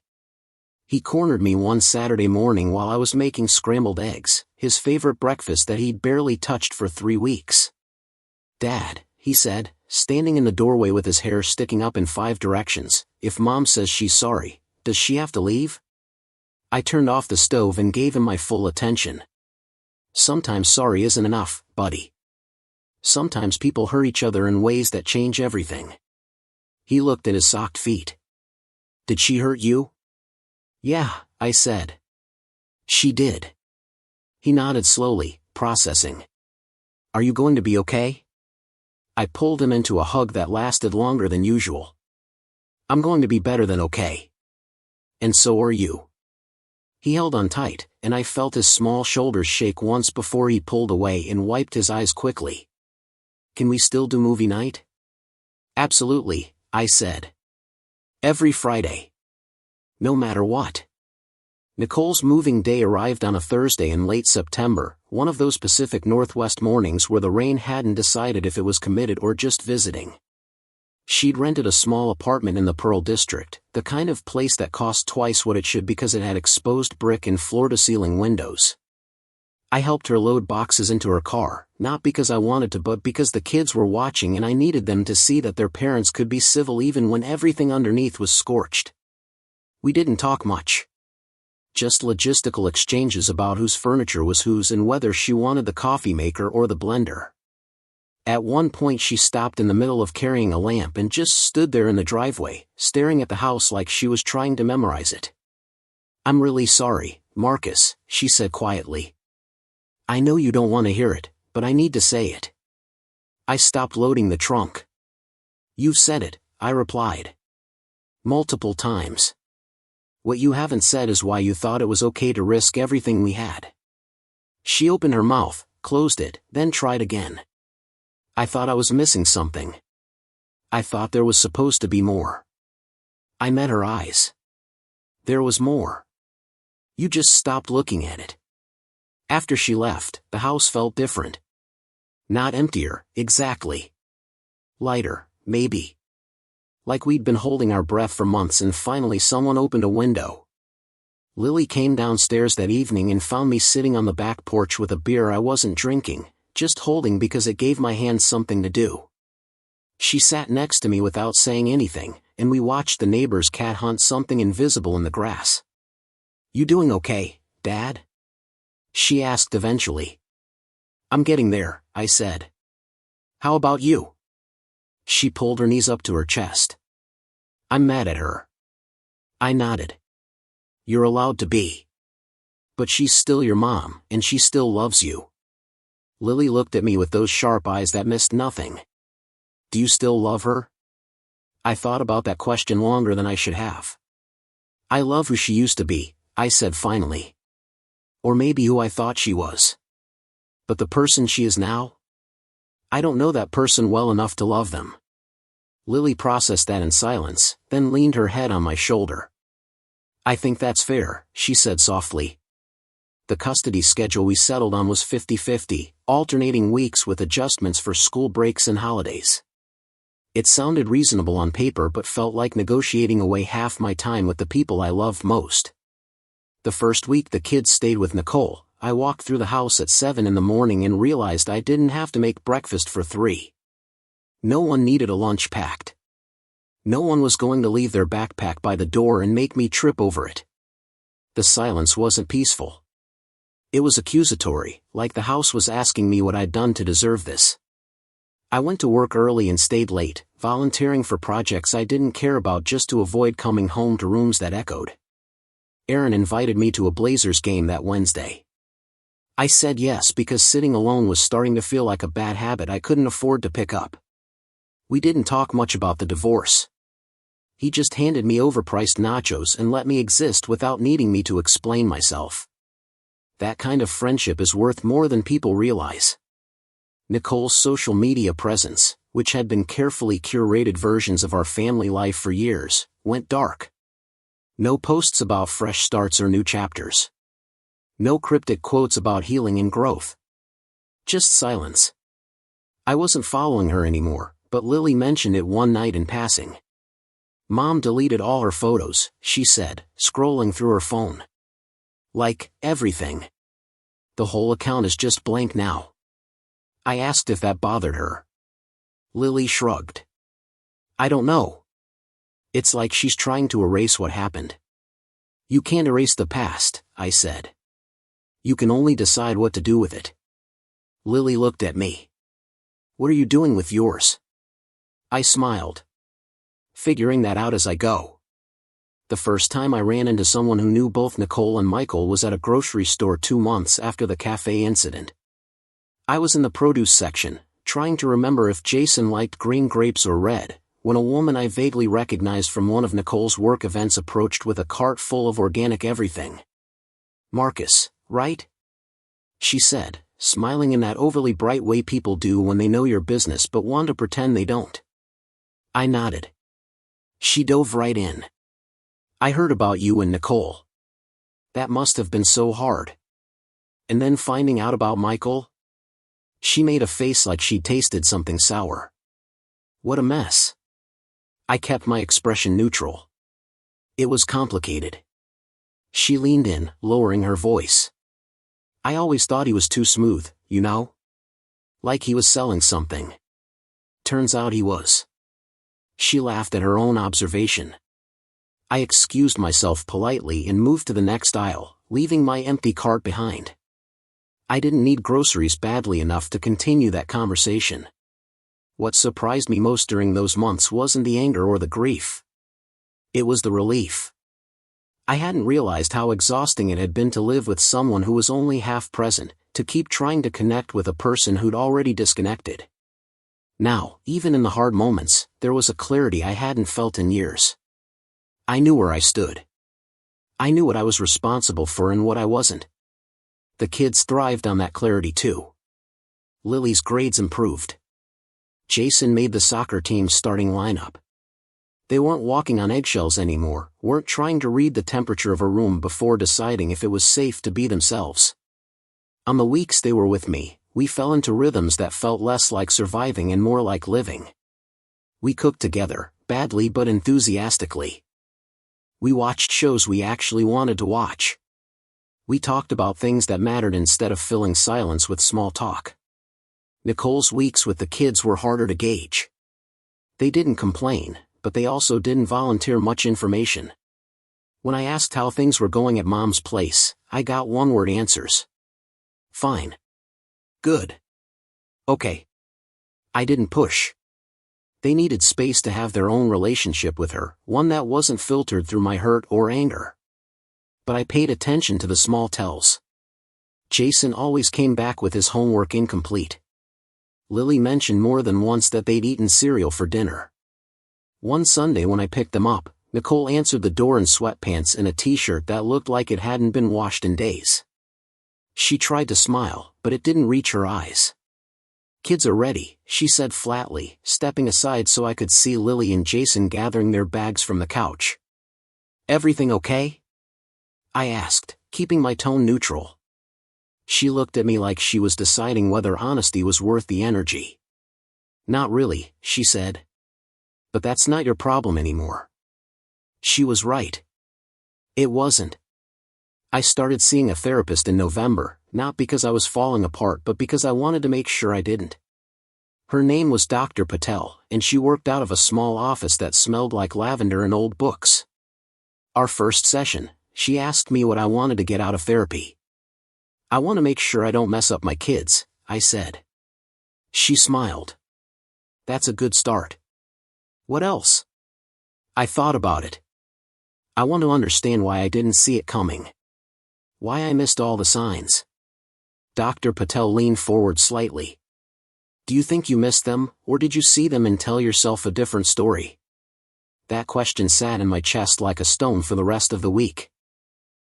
He cornered me one Saturday morning while I was making scrambled eggs, his favorite breakfast that he'd barely touched for 3 weeks. "Dad," he said, standing in the doorway with his hair sticking up in 5 directions, "if Mom says she's sorry, does she have to leave?" I turned off the stove and gave him my full attention. "Sometimes sorry isn't enough, buddy. Sometimes people hurt each other in ways that change everything." He looked at his socked feet. "Did she hurt you?" "Yeah," I said. "She did." He nodded slowly, processing. "Are you going to be okay?" I pulled him into a hug that lasted longer than usual. "I'm going to be better than okay. And so are you." He held on tight, and I felt his small shoulders shake once before he pulled away and wiped his eyes quickly. "Can we still do movie night?" "Absolutely," I said. "Every Friday. No matter what." Nicole's moving day arrived on a Thursday in late September, one of those Pacific Northwest mornings where the rain hadn't decided if it was committed or just visiting. She'd rented a small apartment in the Pearl District, the kind of place that cost twice what it should because it had exposed brick and floor-to-ceiling windows. I helped her load boxes into her car, not because I wanted to but because the kids were watching and I needed them to see that their parents could be civil even when everything underneath was scorched. We didn't talk much. Just logistical exchanges about whose furniture was whose and whether she wanted the coffee maker or the blender. At one point she stopped in the middle of carrying a lamp and just stood there in the driveway, staring at the house like she was trying to memorize it. "I'm really sorry, Marcus," she said quietly. "I know you don't want to hear it, but I need to say it." I stopped loading the trunk. "You've said it," I replied. "Multiple times. What you haven't said is why you thought it was okay to risk everything we had." She opened her mouth, closed it, then tried again. I thought I was missing something. I thought there was supposed to be more. I met her eyes. There was more. You just stopped looking at it. After she left, the house felt different. Not emptier, exactly. Lighter, maybe. Like we'd been holding our breath for months and finally someone opened a window. Lily came downstairs that evening and found me sitting on the back porch with a beer I wasn't drinking, just holding because it gave my hands something to do. She sat next to me without saying anything, and we watched the neighbor's cat hunt something invisible in the grass. "You doing okay, Dad?" she asked eventually. "I'm getting there," I said. "How about you?" She pulled her knees up to her chest. "I'm mad at her." I nodded. "You're allowed to be. But she's still your mom, and she still loves you." Lily looked at me with those sharp eyes that missed nothing. "Do you still love her?" I thought about that question longer than I should have. "I love who she used to be," I said finally. Or maybe who I thought she was. But the person she is now? I don't know that person well enough to love them. Lily processed that in silence, then leaned her head on my shoulder. "I think that's fair," she said softly. The custody schedule we settled on was 50-50, alternating weeks with adjustments for school breaks and holidays. It sounded reasonable on paper but felt like negotiating away half my time with the people I loved most. The first week the kids stayed with Nicole, I walked through the house at 7 in the morning and realized I didn't have to make breakfast for 3. No one needed a lunch packed. No one was going to leave their backpack by the door and make me trip over it. The silence wasn't peaceful. It was accusatory, like the house was asking me what I'd done to deserve this. I went to work early and stayed late, volunteering for projects I didn't care about just to avoid coming home to rooms that echoed. Aaron invited me to a Blazers game that Wednesday. I said yes because sitting alone was starting to feel like a bad habit I couldn't afford to pick up. We didn't talk much about the divorce. He just handed me overpriced nachos and let me exist without needing me to explain myself. That kind of friendship is worth more than people realize. Nicole's social media presence, which had been carefully curated versions of our family life for years, went dark. No posts about fresh starts or new chapters. No cryptic quotes about healing and growth. Just silence. I wasn't following her anymore, but Lily mentioned it one night in passing. Mom deleted all her photos, she said, scrolling through her phone. Like, everything. The whole account is just blank now. I asked if that bothered her. Lily shrugged. I don't know. It's like she's trying to erase what happened. You can't erase the past, I said. You can only decide what to do with it. Lily looked at me. What are you doing with yours? I smiled. Figuring that out as I go. The first time I ran into someone who knew both Nicole and Michael was at a grocery store 2 months after the cafe incident. I was in the produce section, trying to remember if Jason liked green grapes or red, when a woman I vaguely recognized from one of Nicole's work events approached with a cart full of organic everything. Marcus, right? She said, smiling in that overly bright way people do when they know your business but want to pretend they don't. I nodded. She dove right in. I heard about you and Nicole. That must have been so hard. And then finding out about Michael? She made a face like she'd tasted something sour. What a mess. I kept my expression neutral. It was complicated. She leaned in, lowering her voice. I always thought he was too smooth, you know? Like he was selling something. Turns out he was. She laughed at her own observation. I excused myself politely and moved to the next aisle, leaving my empty cart behind. I didn't need groceries badly enough to continue that conversation. What surprised me most during those months wasn't the anger or the grief. It was the relief. I hadn't realized how exhausting it had been to live with someone who was only half present, to keep trying to connect with a person who'd already disconnected. Now, even in the hard moments, there was a clarity I hadn't felt in years. I knew where I stood. I knew what I was responsible for and what I wasn't. The kids thrived on that clarity too. Lily's grades improved. Jason made the soccer team's starting lineup. They weren't walking on eggshells anymore, weren't trying to read the temperature of a room before deciding if it was safe to be themselves. On the weeks they were with me, we fell into rhythms that felt less like surviving and more like living. We cooked together, badly but enthusiastically. We watched shows we actually wanted to watch. We talked about things that mattered instead of filling silence with small talk. Nicole's weeks with the kids were harder to gauge. They didn't complain, but they also didn't volunteer much information. When I asked how things were going at Mom's place, I got one-word answers. Fine. Good. Okay. I didn't push. They needed space to have their own relationship with her, one that wasn't filtered through my hurt or anger. But I paid attention to the small tells. Jason always came back with his homework incomplete. Lily mentioned more than once that they'd eaten cereal for dinner. One Sunday when I picked them up, Nicole answered the door in sweatpants and a t-shirt that looked like it hadn't been washed in days. She tried to smile, but it didn't reach her eyes. Kids are ready, she said flatly, stepping aside so I could see Lily and Jason gathering their bags from the couch. Everything okay? I asked, keeping my tone neutral. She looked at me like she was deciding whether honesty was worth the energy. Not really, she said. But that's not your problem anymore. She was right. It wasn't. I started seeing a therapist in November, not because I was falling apart but because I wanted to make sure I didn't. Her name was Dr. Patel, and she worked out of a small office that smelled like lavender and old books. Our first session, she asked me what I wanted to get out of therapy. I want to make sure I don't mess up my kids, I said. She smiled. That's a good start. What else? I thought about it. I want to understand why I didn't see it coming. Why I missed all the signs. Dr. Patel leaned forward slightly. Do you think you missed them, or did you see them and tell yourself a different story? That question sat in my chest like a stone for the rest of the week.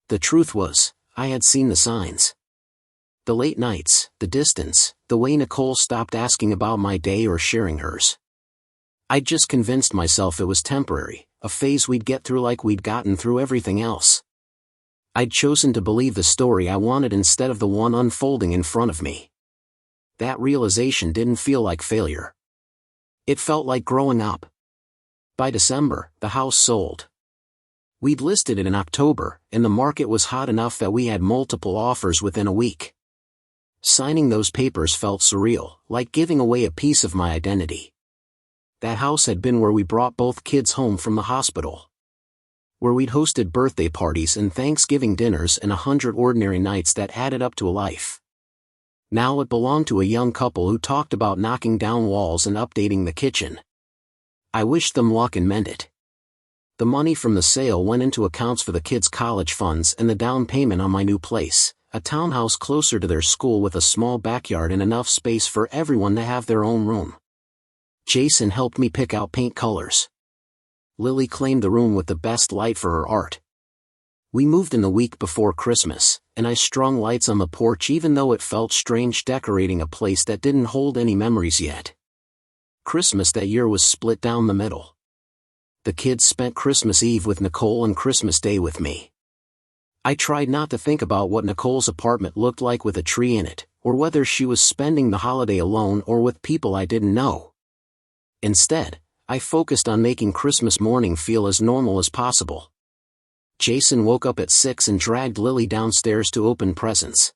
The truth was, I had seen the signs. The late nights, the distance, the way Nicole stopped asking about my day or sharing hers. I'd just convinced myself it was temporary, a phase we'd get through like we'd gotten through everything else. I'd chosen to believe the story I wanted instead of the one unfolding in front of me. That realization didn't feel like failure. It felt like growing up. By December, the house sold. We'd listed it in October, and the market was hot enough that we had multiple offers within a week. Signing those papers felt surreal, like giving away a piece of my identity. That house had been where we brought both kids home from the hospital. Where we'd hosted birthday parties and Thanksgiving dinners and 100 ordinary nights that added up to a life. Now it belonged to a young couple who talked about knocking down walls and updating the kitchen. I wished them luck and meant it. The money from the sale went into accounts for the kids' college funds and the down payment on my new place, a townhouse closer to their school with a small backyard and enough space for everyone to have their own room. Jason helped me pick out paint colors. Lily claimed the room with the best light for her art. We moved in the week before Christmas, and I strung lights on the porch even though it felt strange decorating a place that didn't hold any memories yet. Christmas that year was split down the middle. The kids spent Christmas Eve with Nicole and Christmas Day with me. I tried not to think about what Nicole's apartment looked like with a tree in it, or whether she was spending the holiday alone or with people I didn't know. Instead, I focused on making Christmas morning feel as normal as possible. Jason woke up at 6 and dragged Lily downstairs to open presents.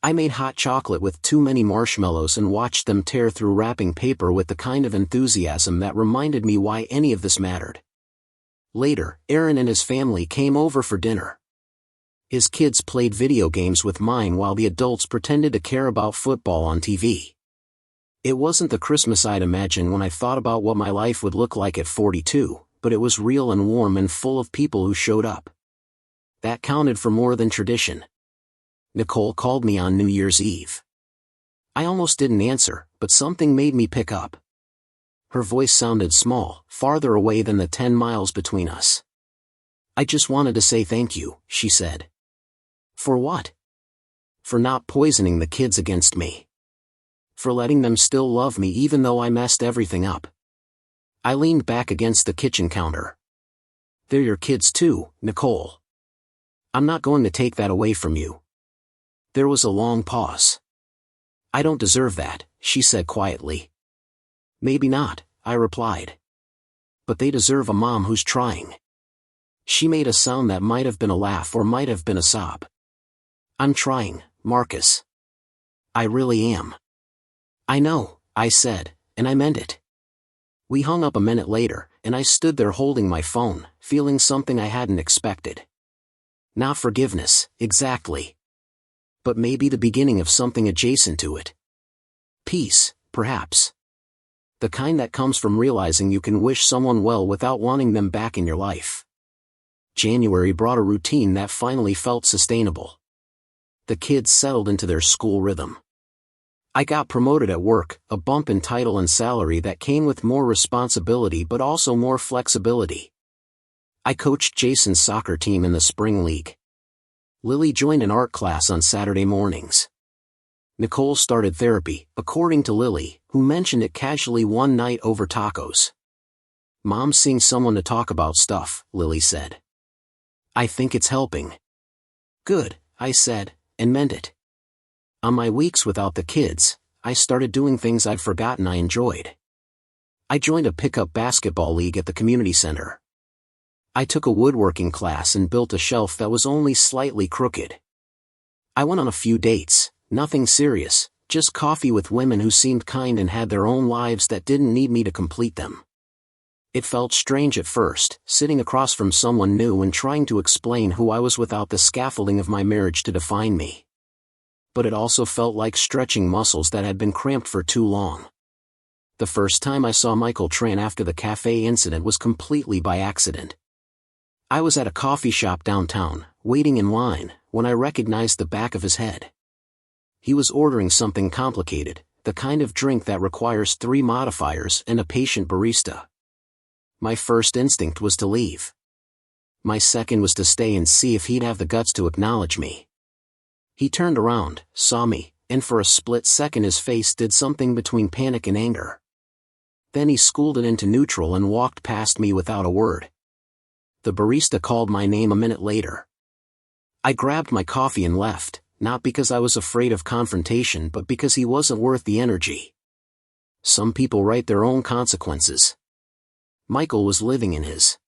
I made hot chocolate with too many marshmallows and watched them tear through wrapping paper with the kind of enthusiasm that reminded me why any of this mattered. Later, Aaron and his family came over for dinner. His kids played video games with mine while the adults pretended to care about football on TV. It wasn't the Christmas I'd imagined when I thought about what my life would look like at 42. But it was real and warm and full of people who showed up. That counted for more than tradition. Nicole called me on New Year's Eve. I almost didn't answer, but something made me pick up. Her voice sounded small, farther away than the 10 miles between us. I just wanted to say thank you, she said. For what? For not poisoning the kids against me. For letting them still love me even though I messed everything up. I leaned back against the kitchen counter. They're your kids too, Nicole. I'm not going to take that away from you. There was a long pause. I don't deserve that, she said quietly. Maybe not, I replied. But they deserve a mom who's trying. She made a sound that might have been a laugh or might have been a sob. I'm trying, Marcus. I really am. I know, I said, and I meant it. We hung up a minute later, and I stood there holding my phone, feeling something I hadn't expected. Not forgiveness, exactly. But maybe the beginning of something adjacent to it. Peace, perhaps. The kind that comes from realizing you can wish someone well without wanting them back in your life. January brought a routine that finally felt sustainable. The kids settled into their school rhythm. I got promoted at work, a bump in title and salary that came with more responsibility but also more flexibility. I coached Jason's soccer team in the spring league. Lily joined an art class on Saturday mornings. Nicole started therapy, according to Lily, who mentioned it casually one night over tacos. Mom's seeing someone to talk about stuff, Lily said. I think it's helping. Good, I said, and meant it. On my weeks without the kids, I started doing things I'd forgotten I enjoyed. I joined a pickup basketball league at the community center. I took a woodworking class and built a shelf that was only slightly crooked. I went on a few dates, nothing serious, just coffee with women who seemed kind and had their own lives that didn't need me to complete them. It felt strange at first, sitting across from someone new and trying to explain who I was without the scaffolding of my marriage to define me. But it also felt like stretching muscles that had been cramped for too long. The first time I saw Michael Chen after the cafe incident was completely by accident. I was at a coffee shop downtown, waiting in line, when I recognized the back of his head. He was ordering something complicated, the kind of drink that requires 3 modifiers and a patient barista. My first instinct was to leave. My second was to stay and see if he'd have the guts to acknowledge me. He turned around, saw me, and for a split second his face did something between panic and anger. Then he schooled it into neutral and walked past me without a word. The barista called my name a minute later. I grabbed my coffee and left, not because I was afraid of confrontation but because he wasn't worth the energy. Some people write their own consequences. Michael was living in his.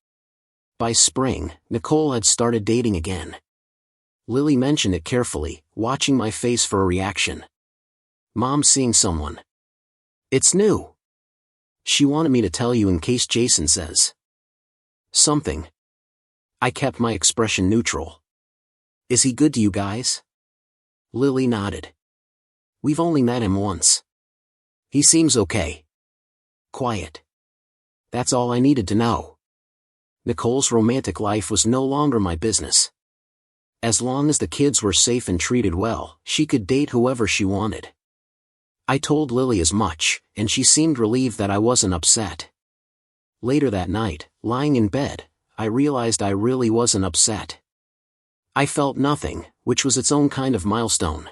By spring, Nicole had started dating again. Lily mentioned it carefully, watching my face for a reaction. "Mom's seeing someone. It's new. She wanted me to tell you in case Jason says something." I kept my expression neutral. "Is he good to you guys?" Lily nodded. "We've only met him once. He seems okay. Quiet." That's all I needed to know. Nicole's romantic life was no longer my business. As long as the kids were safe and treated well, she could date whoever she wanted. I told Lily as much, and she seemed relieved that I wasn't upset. Later that night, lying in bed, I realized I really wasn't upset. I felt nothing, which was its own kind of milestone.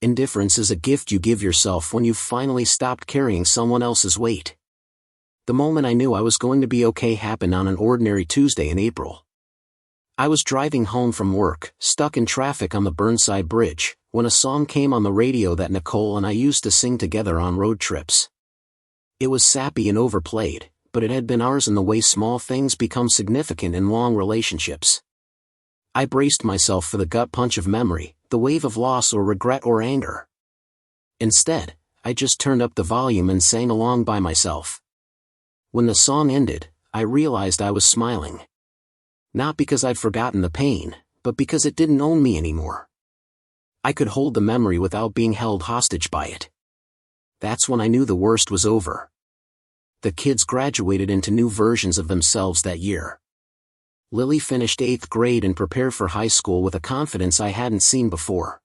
Indifference is a gift you give yourself when you've finally stopped carrying someone else's weight. The moment I knew I was going to be okay happened on an ordinary Tuesday in April. I was driving home from work, stuck in traffic on the Burnside Bridge, when a song came on the radio that Nicole and I used to sing together on road trips. It was sappy and overplayed, but it had been ours in the way small things become significant in long relationships. I braced myself for the gut punch of memory, the wave of loss or regret or anger. Instead, I just turned up the volume and sang along by myself. When the song ended, I realized I was smiling. Not because I'd forgotten the pain, but because it didn't own me anymore. I could hold the memory without being held hostage by it. That's when I knew the worst was over. The kids graduated into new versions of themselves that year. Lily finished 8th grade and prepared for high school with a confidence I hadn't seen before.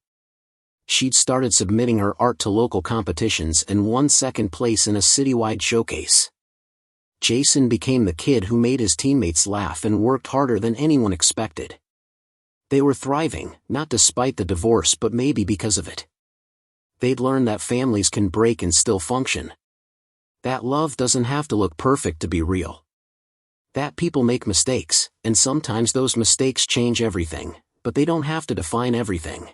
She'd started submitting her art to local competitions and won 2nd place in a citywide showcase. Jason became the kid who made his teammates laugh and worked harder than anyone expected. They were thriving, not despite the divorce but maybe because of it. They'd learned that families can break and still function. That love doesn't have to look perfect to be real. That people make mistakes, and sometimes those mistakes change everything, but they don't have to define everything.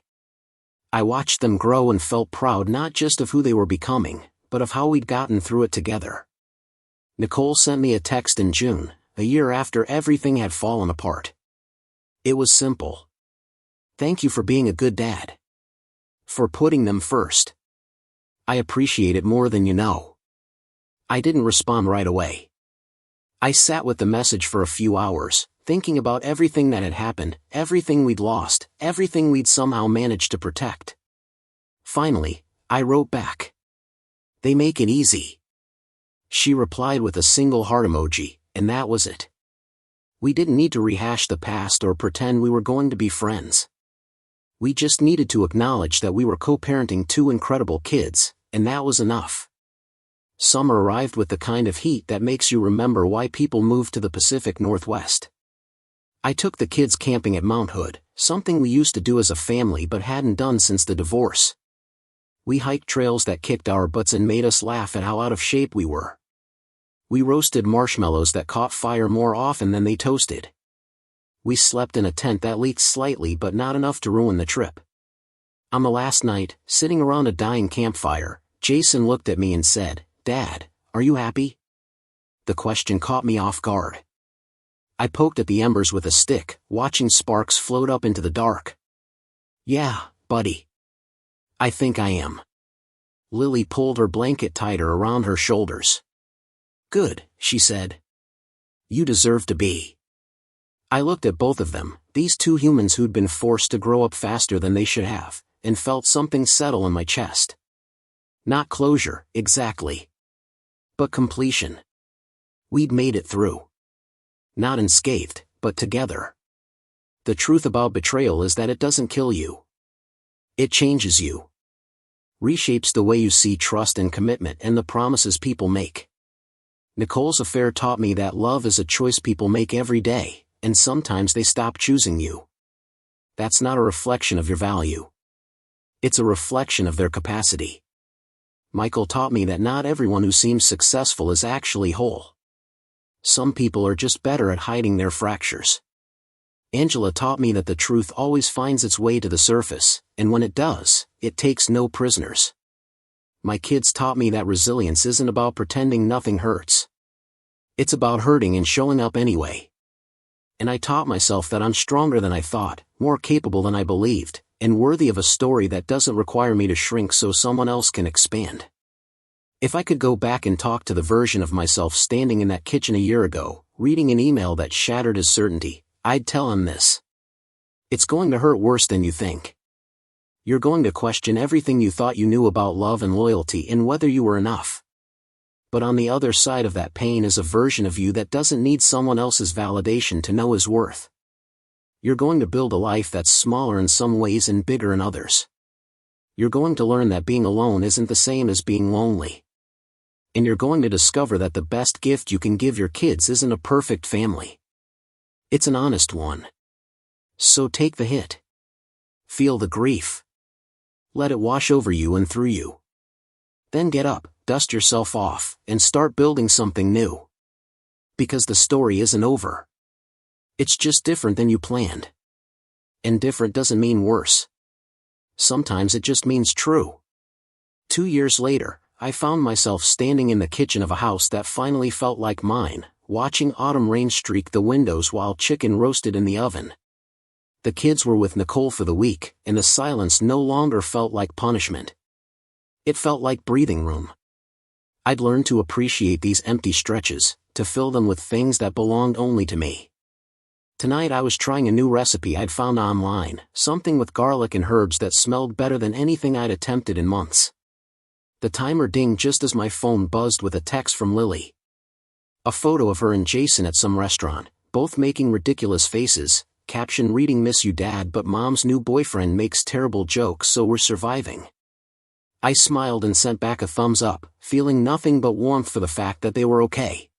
I watched them grow and felt proud not just of who they were becoming, but of how we'd gotten through it together. Nicole sent me a text in June, a year after everything had fallen apart. It was simple. "Thank you for being a good dad. For putting them first. I appreciate it more than you know." I didn't respond right away. I sat with the message for a few hours, thinking about everything that had happened, everything we'd lost, everything we'd somehow managed to protect. Finally, I wrote back. "They make it easy." She replied with a single heart emoji, and that was it. We didn't need to rehash the past or pretend we were going to be friends. We just needed to acknowledge that we were co-parenting 2 incredible kids, and that was enough. Summer arrived with the kind of heat that makes you remember why people moved to the Pacific Northwest. I took the kids camping at Mount Hood, something we used to do as a family but hadn't done since the divorce. We hiked trails that kicked our butts and made us laugh at how out of shape we were. We roasted marshmallows that caught fire more often than they toasted. We slept in a tent that leaked slightly but not enough to ruin the trip. On the last night, sitting around a dying campfire, Jason looked at me and said, "Dad, are you happy?" The question caught me off guard. I poked at the embers with a stick, watching sparks float up into the dark. "Yeah, buddy. I think I am." Lily pulled her blanket tighter around her shoulders. "Good," she said. "You deserve to be." I looked at both of them, these two humans who'd been forced to grow up faster than they should have, and felt something settle in my chest. Not closure, exactly. But completion. We'd made it through. Not unscathed, but together. The truth about betrayal is that it doesn't kill you. It changes you. Reshapes the way you see trust and commitment and the promises people make. Nicole's affair taught me that love is a choice people make every day, and sometimes they stop choosing you. That's not a reflection of your value. It's a reflection of their capacity. Michael taught me that not everyone who seems successful is actually whole. Some people are just better at hiding their fractures. Angela taught me that the truth always finds its way to the surface, and when it does, it takes no prisoners. My kids taught me that resilience isn't about pretending nothing hurts. It's about hurting and showing up anyway. And I taught myself that I'm stronger than I thought, more capable than I believed, and worthy of a story that doesn't require me to shrink so someone else can expand. If I could go back and talk to the version of myself standing in that kitchen a year ago, reading an email that shattered his certainty, I'd tell him this. It's going to hurt worse than you think. You're going to question everything you thought you knew about love and loyalty and whether you were enough. But on the other side of that pain is a version of you that doesn't need someone else's validation to know his worth. You're going to build a life that's smaller in some ways and bigger in others. You're going to learn that being alone isn't the same as being lonely. And you're going to discover that the best gift you can give your kids isn't a perfect family. It's an honest one. So take the hit. Feel the grief. Let it wash over you and through you. Then get up, dust yourself off, and start building something new. Because the story isn't over. It's just different than you planned. And different doesn't mean worse. Sometimes it just means true. 2 years later, I found myself standing in the kitchen of a house that finally felt like mine, watching autumn rain streak the windows while chicken roasted in the oven. The kids were with Nicole for the week, and the silence no longer felt like punishment. It felt like breathing room. I'd learned to appreciate these empty stretches, to fill them with things that belonged only to me. Tonight I was trying a new recipe I'd found online, something with garlic and herbs that smelled better than anything I'd attempted in months. The timer dinged just as my phone buzzed with a text from Lily. A photo of her and Jason at some restaurant, both making ridiculous faces, caption reading "Miss you dad but mom's new boyfriend makes terrible jokes so we're surviving." I smiled and sent back a thumbs up, feeling nothing but warmth for the fact that they were okay.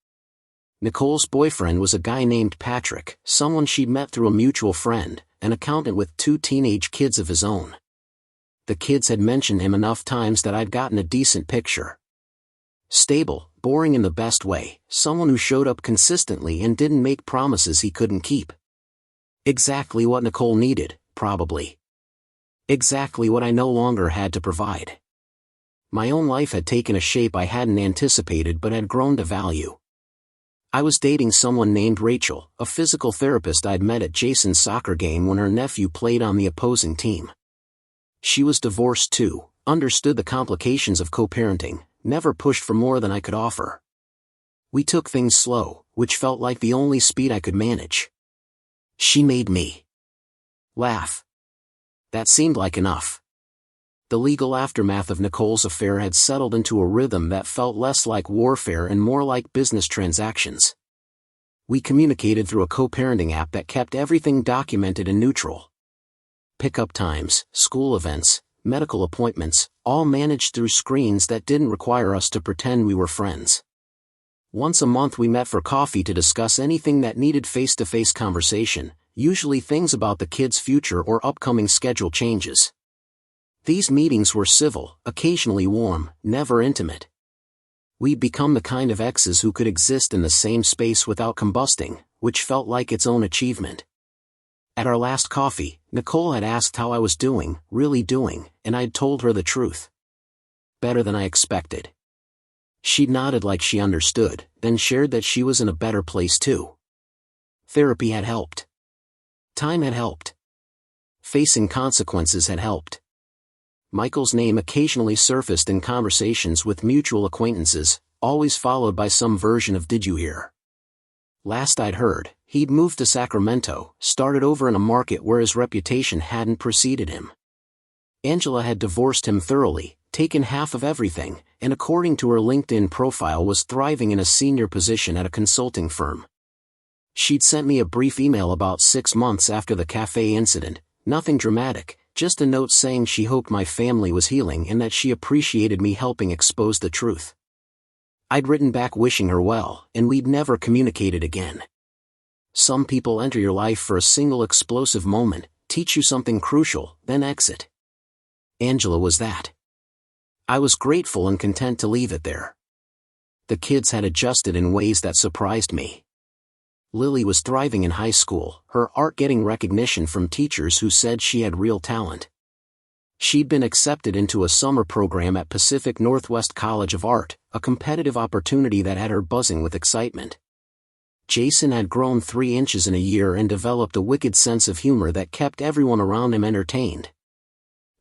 Nicole's boyfriend was a guy named Patrick, someone she'd met through a mutual friend, an accountant with 2 teenage kids of his own. The kids had mentioned him enough times that I'd gotten a decent picture. Stable, boring in the best way, someone who showed up consistently and didn't make promises he couldn't keep. Exactly what Nicole needed, probably. Exactly what I no longer had to provide. My own life had taken a shape I hadn't anticipated but had grown to value. I was dating someone named Rachel, a physical therapist I'd met at Jason's soccer game when her nephew played on the opposing team. She was divorced too, understood the complications of co-parenting, never pushed for more than I could offer. We took things slow, which felt like the only speed I could manage. She made me laugh. That seemed like enough. The legal aftermath of Nicole's affair had settled into a rhythm that felt less like warfare and more like business transactions. We communicated through a co-parenting app that kept everything documented and neutral. Pickup times, school events, medical appointments, all managed through screens that didn't require us to pretend we were friends. Once a month we met for coffee to discuss anything that needed face-to-face conversation, usually things about the kids' future or upcoming schedule changes. These meetings were civil, occasionally warm, never intimate. We'd become the kind of exes who could exist in the same space without combusting, which felt like its own achievement. At our last coffee, Nicole had asked how I was doing, really doing, and I'd told her the truth. Better than I expected. She'd nodded like she understood, then shared that she was in a better place too. Therapy had helped. Time had helped. Facing consequences had helped. Michael's name occasionally surfaced in conversations with mutual acquaintances, always followed by some version of "did you hear?" Last I'd heard, he'd moved to Sacramento, started over in a market where his reputation hadn't preceded him. Angela had divorced him thoroughly, taken half of everything, and according to her LinkedIn profile was thriving in a senior position at a consulting firm. She'd sent me a brief email about 6 months after the cafe incident, nothing dramatic, just a note saying she hoped my family was healing and that she appreciated me helping expose the truth. I'd written back wishing her well, and we'd never communicated again. Some people enter your life for a single explosive moment, teach you something crucial, then exit. Angela was that. I was grateful and content to leave it there. The kids had adjusted in ways that surprised me. Lily was thriving in high school, her art getting recognition from teachers who said she had real talent. She'd been accepted into a summer program at Pacific Northwest College of Art, a competitive opportunity that had her buzzing with excitement. Jason had grown 3 inches in a year and developed a wicked sense of humor that kept everyone around him entertained.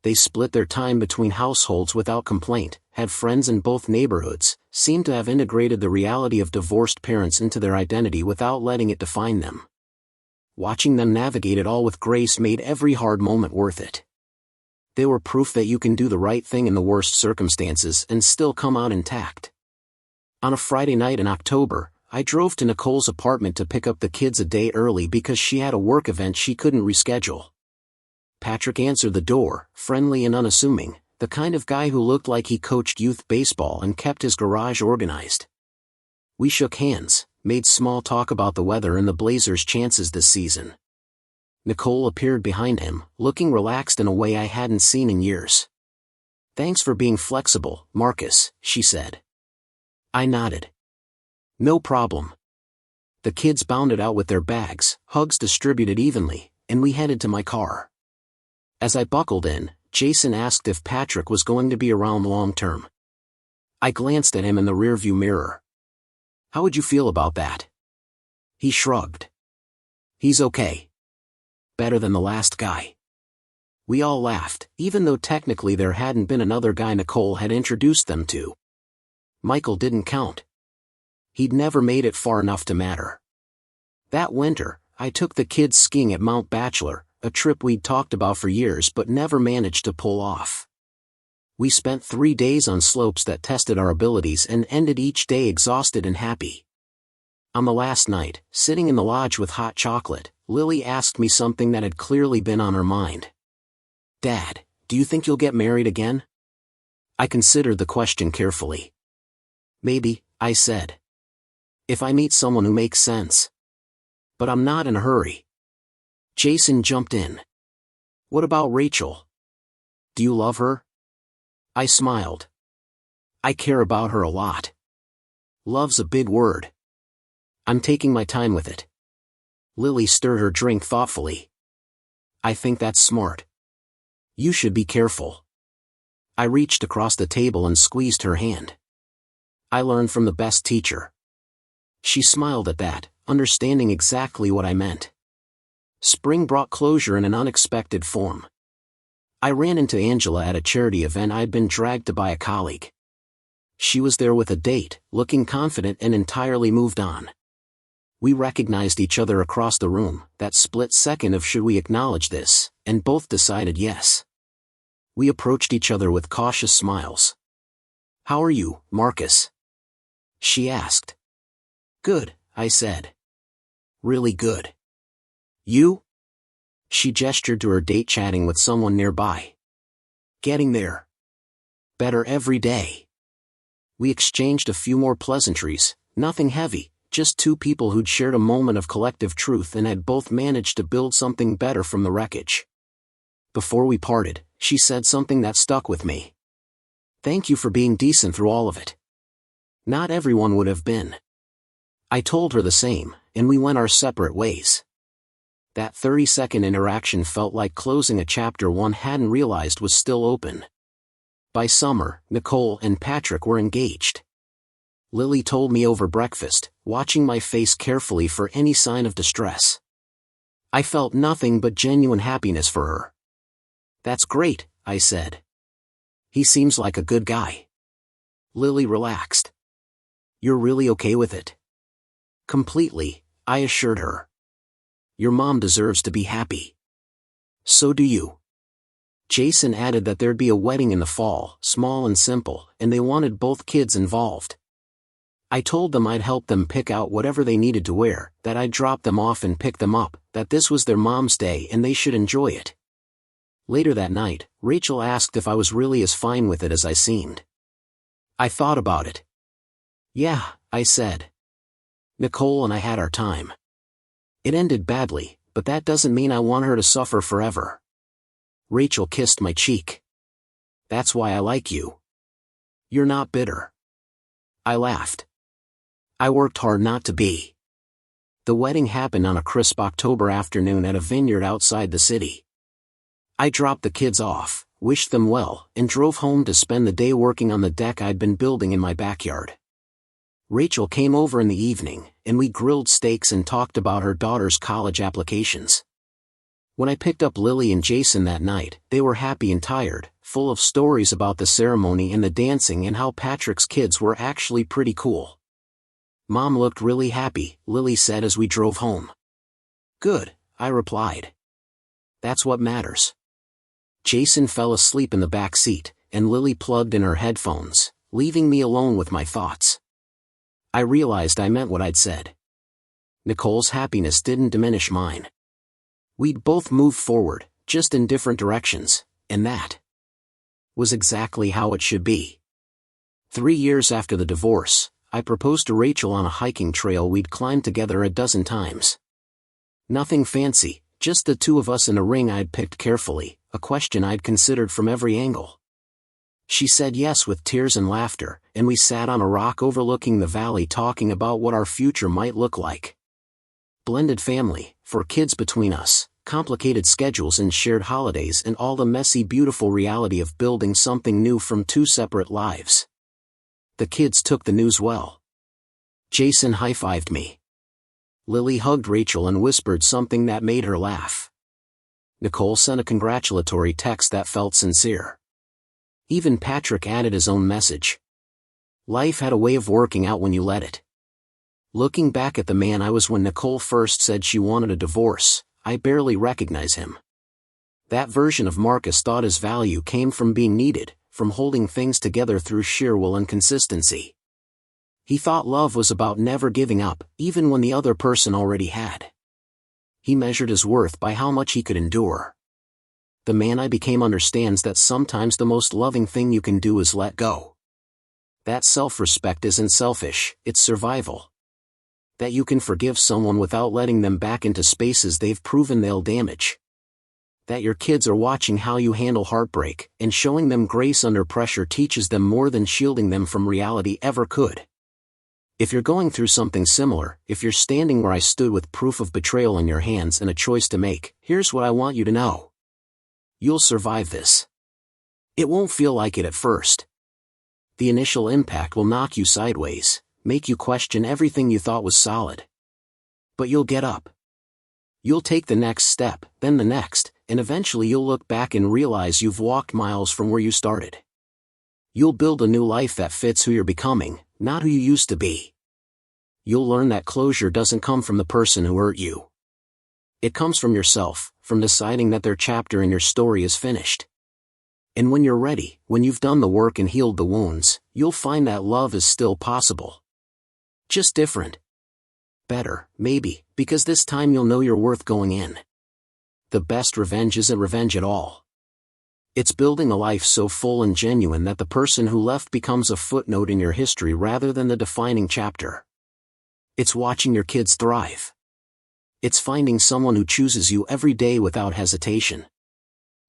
They split their time between households without complaint, had friends in both neighborhoods, seemed to have integrated the reality of divorced parents into their identity without letting it define them. Watching them navigate it all with grace made every hard moment worth it. They were proof that you can do the right thing in the worst circumstances and still come out intact. On a Friday night in October, I drove to Nicole's apartment to pick up the kids a day early because she had a work event she couldn't reschedule. Patrick answered the door, friendly and unassuming, the kind of guy who looked like he coached youth baseball and kept his garage organized. We shook hands, made small talk about the weather and the Blazers' chances this season. Nicole appeared behind him, looking relaxed in a way I hadn't seen in years. "Thanks for being flexible, Marcus," she said. I nodded. "No problem." The kids bounded out with their bags, hugs distributed evenly, and we headed to my car. As I buckled in, Jason asked if Patrick was going to be around long term. I glanced at him in the rearview mirror. "How would you feel about that?" He shrugged. "He's okay. Better than the last guy." We all laughed, even though technically there hadn't been another guy Nicole had introduced them to. Michael didn't count. He'd never made it far enough to matter. That winter, I took the kids skiing at Mount Bachelor, a trip we'd talked about for years but never managed to pull off. We spent 3 days on slopes that tested our abilities and ended each day exhausted and happy. On the last night, sitting in the lodge with hot chocolate, Lily asked me something that had clearly been on her mind. "Dad, do you think you'll get married again?" I considered the question carefully. "Maybe," I said. "If I meet someone who makes sense. But I'm not in a hurry." Jason jumped in. "What about Rachel? Do you love her?" I smiled. "I care about her a lot. Love's a big word. I'm taking my time with it." Lily stirred her drink thoughtfully. "I think that's smart. You should be careful." I reached across the table and squeezed her hand. "I learned from the best teacher." She smiled at that, understanding exactly what I meant. Spring brought closure in an unexpected form. I ran into Angela at a charity event I'd been dragged to by a colleague. She was there with a date, looking confident and entirely moved on. We recognized each other across the room, that split second of should we acknowledge this, and both decided yes. We approached each other with cautious smiles. "How are you, Marcus?" she asked. "Good," I said. "Really good. You?" She gestured to her date chatting with someone nearby. "Getting there. Better every day." We exchanged a few more pleasantries, nothing heavy, just 2 people who'd shared a moment of collective truth and had both managed to build something better from the wreckage. Before we parted, she said something that stuck with me. "Thank you for being decent through all of it. Not everyone would have been." I told her the same, and we went our separate ways. That 30-second interaction felt like closing a chapter one hadn't realized was still open. By summer, Nicole and Patrick were engaged. Lily told me over breakfast, watching my face carefully for any sign of distress. I felt nothing but genuine happiness for her. "That's great," I said. "He seems like a good guy." Lily relaxed. "You're really okay with it?" "Completely," I assured her. "Your mom deserves to be happy. So do you." Jason added that there'd be a wedding in the fall, small and simple, and they wanted both kids involved. I told them I'd help them pick out whatever they needed to wear, that I'd drop them off and pick them up, that this was their mom's day and they should enjoy it. Later that night, Rachel asked if I was really as fine with it as I seemed. I thought about it. "Yeah," I said. "Nicole and I had our time. It ended badly, but that doesn't mean I want her to suffer forever." Rachel kissed my cheek. "That's why I like you. You're not bitter." I laughed. I worked hard not to be. The wedding happened on a crisp October afternoon at a vineyard outside the city. I dropped the kids off, wished them well, and drove home to spend the day working on the deck I'd been building in my backyard. Rachel came over in the evening, and we grilled steaks and talked about her daughter's college applications. When I picked up Lily and Jason that night, they were happy and tired, full of stories about the ceremony and the dancing and how Patrick's kids were actually pretty cool. "Mom looked really happy," Lily said as we drove home. "Good," I replied. "That's what matters." Jason fell asleep in the back seat, and Lily plugged in her headphones, leaving me alone with my thoughts. I realized I meant what I'd said. Nicole's happiness didn't diminish mine. We'd both moved forward, just in different directions, and that was exactly how it should be. 3 years after the divorce, I proposed to Rachel on a hiking trail we'd climbed together a dozen times. Nothing fancy, just the two of us in a ring I'd picked carefully, a question I'd considered from every angle. She said yes with tears and laughter, and we sat on a rock overlooking the valley talking about what our future might look like. Blended family, 4 kids between us, complicated schedules and shared holidays, and all the messy beautiful reality of building something new from 2 separate lives. The kids took the news well. Jason high-fived me. Lily hugged Rachel and whispered something that made her laugh. Nicole sent a congratulatory text that felt sincere. Even Patrick added his own message. Life had a way of working out when you let it. Looking back at the man I was when Nicole first said she wanted a divorce, I barely recognize him. That version of Marcus thought his value came from being needed, from holding things together through sheer will and consistency. He thought love was about never giving up, even when the other person already had. He measured his worth by how much he could endure. The man I became understands that sometimes the most loving thing you can do is let go. That self-respect isn't selfish, it's survival. That you can forgive someone without letting them back into spaces they've proven they'll damage. That your kids are watching how you handle heartbreak, and showing them grace under pressure teaches them more than shielding them from reality ever could. If you're going through something similar, if you're standing where I stood with proof of betrayal in your hands and a choice to make, here's what I want you to know. You'll survive this. It won't feel like it at first. The initial impact will knock you sideways, make you question everything you thought was solid. But you'll get up. You'll take the next step, then the next, and eventually you'll look back and realize you've walked miles from where you started. You'll build a new life that fits who you're becoming, not who you used to be. You'll learn that closure doesn't come from the person who hurt you. It comes from yourself, from deciding that their chapter in your story is finished. And when you're ready, when you've done the work and healed the wounds, you'll find that love is still possible. Just different. Better, maybe, because this time you'll know you're worth going in. The best revenge isn't revenge at all. It's building a life so full and genuine that the person who left becomes a footnote in your history rather than the defining chapter. It's watching your kids thrive. It's finding someone who chooses you every day without hesitation.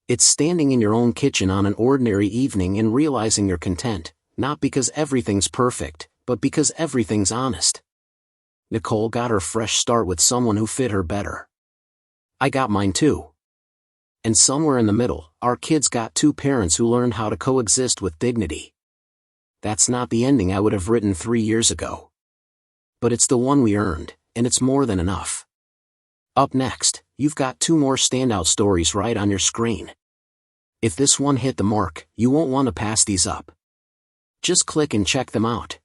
It's standing in your own kitchen on an ordinary evening and realizing you're content, not because everything's perfect, but because everything's honest. Nicole got her fresh start with someone who fit her better. I got mine too. And somewhere in the middle, our kids got two parents who learned how to coexist with dignity. That's not the ending I would have written 3 years ago. But it's the one we earned, and it's more than enough. Up next, you've got 2 more standout stories right on your screen. If this one hit the mark, you won't want to pass these up. Just click and check them out.